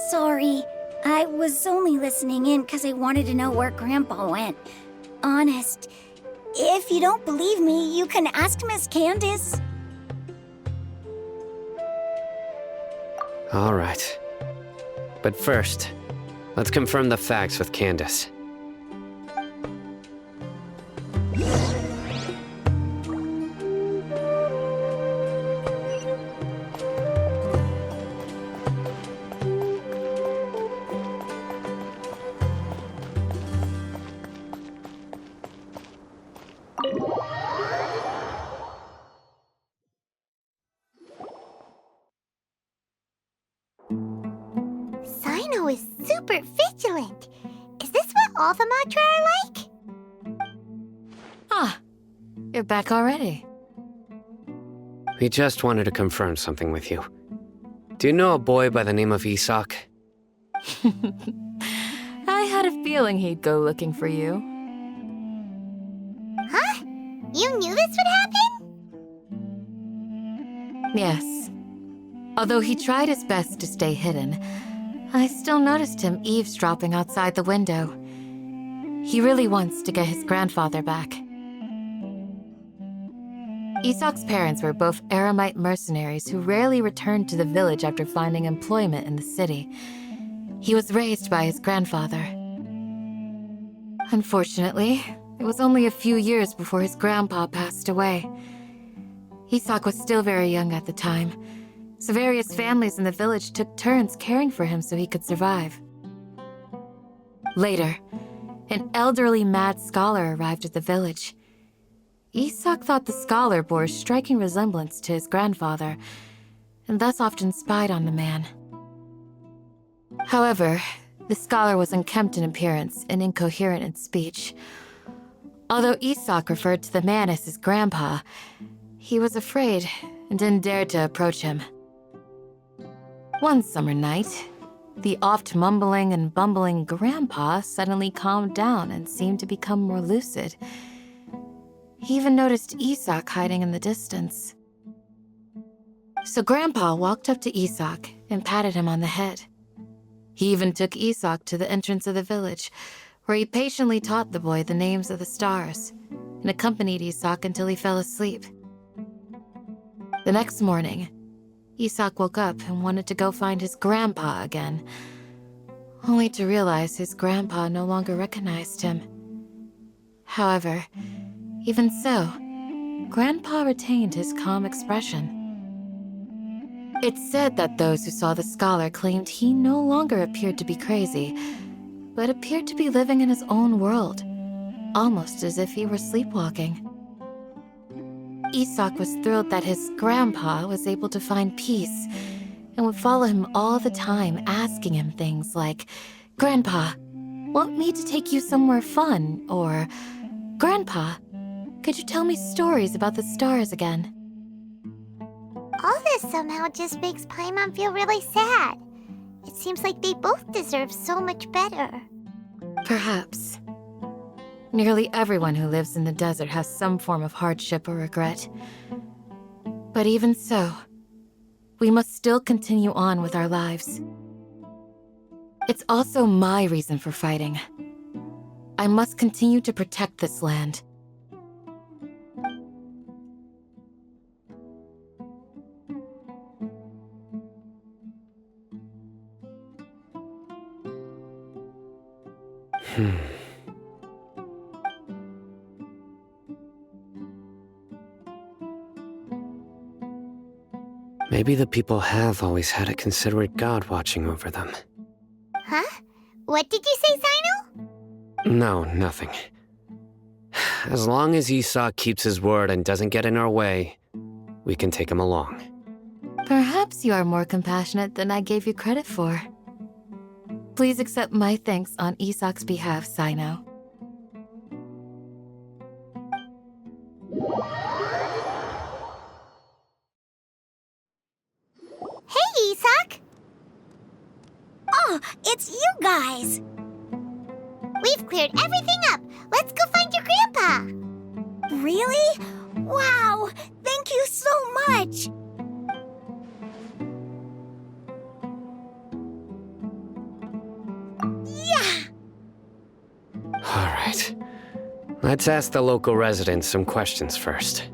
Sorry, I was only listening in because I wanted to know where Grandpa went. Honest, if you don't believe me, you can ask Miss Candace. All right. But first, let's confirm the facts with Candace. Cyno is super vigilant. Is this what all the Matra are like? Ah, you're back already. We just wanted to confirm something with you. Do you know a boy by the name of Isak? I had a feeling he'd go looking for you. Huh? You knew this would happen? Yes. Although he tried his best to stay hidden, I still noticed him eavesdropping outside the window. He really wants to get his grandfather back. Isak's parents were both Eremite mercenaries who rarely returned to the village after finding employment in the city. He was raised by his grandfather. Unfortunately, it was only a few years before his grandpa passed away. Isak was still very young at the time, so various families in the village took turns caring for him so he could survive. Later, an elderly mad scholar arrived at the village. Isak thought the scholar bore a striking resemblance to his grandfather, and thus often spied on the man. However, the scholar was unkempt in appearance and incoherent in speech. Although Isak referred to the man as his grandpa, he was afraid and didn't dare to approach him. One summer night, the oft mumbling and bumbling grandpa suddenly calmed down and seemed to become more lucid. He even noticed Isak hiding in the distance. So Grandpa walked up to Isak and patted him on the head. He even took Isak to the entrance of the village, where he patiently taught the boy the names of the stars and accompanied Isak until he fell asleep. The next morning, Isak woke up and wanted to go find his grandpa again, only to realize his grandpa no longer recognized him. However, even so, Grandpa retained his calm expression. It's said that those who saw the scholar claimed he no longer appeared to be crazy, but appeared to be living in his own world, almost as if he were sleepwalking. Isak was thrilled that his grandpa was able to find peace and would follow him all the time, asking him things like, "Grandpa, want me to take you somewhere fun?" Or, "Grandpa, could you tell me stories about the stars again?" All this somehow just makes Paimon feel really sad. It seems like they both deserve so much better. Perhaps. Nearly everyone who lives in the desert has some form of hardship or regret. But even so, we must still continue on with our lives. It's also my reason for fighting. I must continue to protect this land. Maybe the people have always had a considerate god watching over them. Huh? What did you say, Cyno? No, nothing. As long as Esau keeps his word and doesn't get in our way, we can take him along. Perhaps you are more compassionate than I gave you credit for. Please accept my thanks on Isak's behalf, Cyno. Hey, Isak! Oh, it's you guys! We've cleared everything up. Let's go find your grandpa. Really? Wow! Thank you so much! Yeah! All right. Let's ask the local residents some questions first.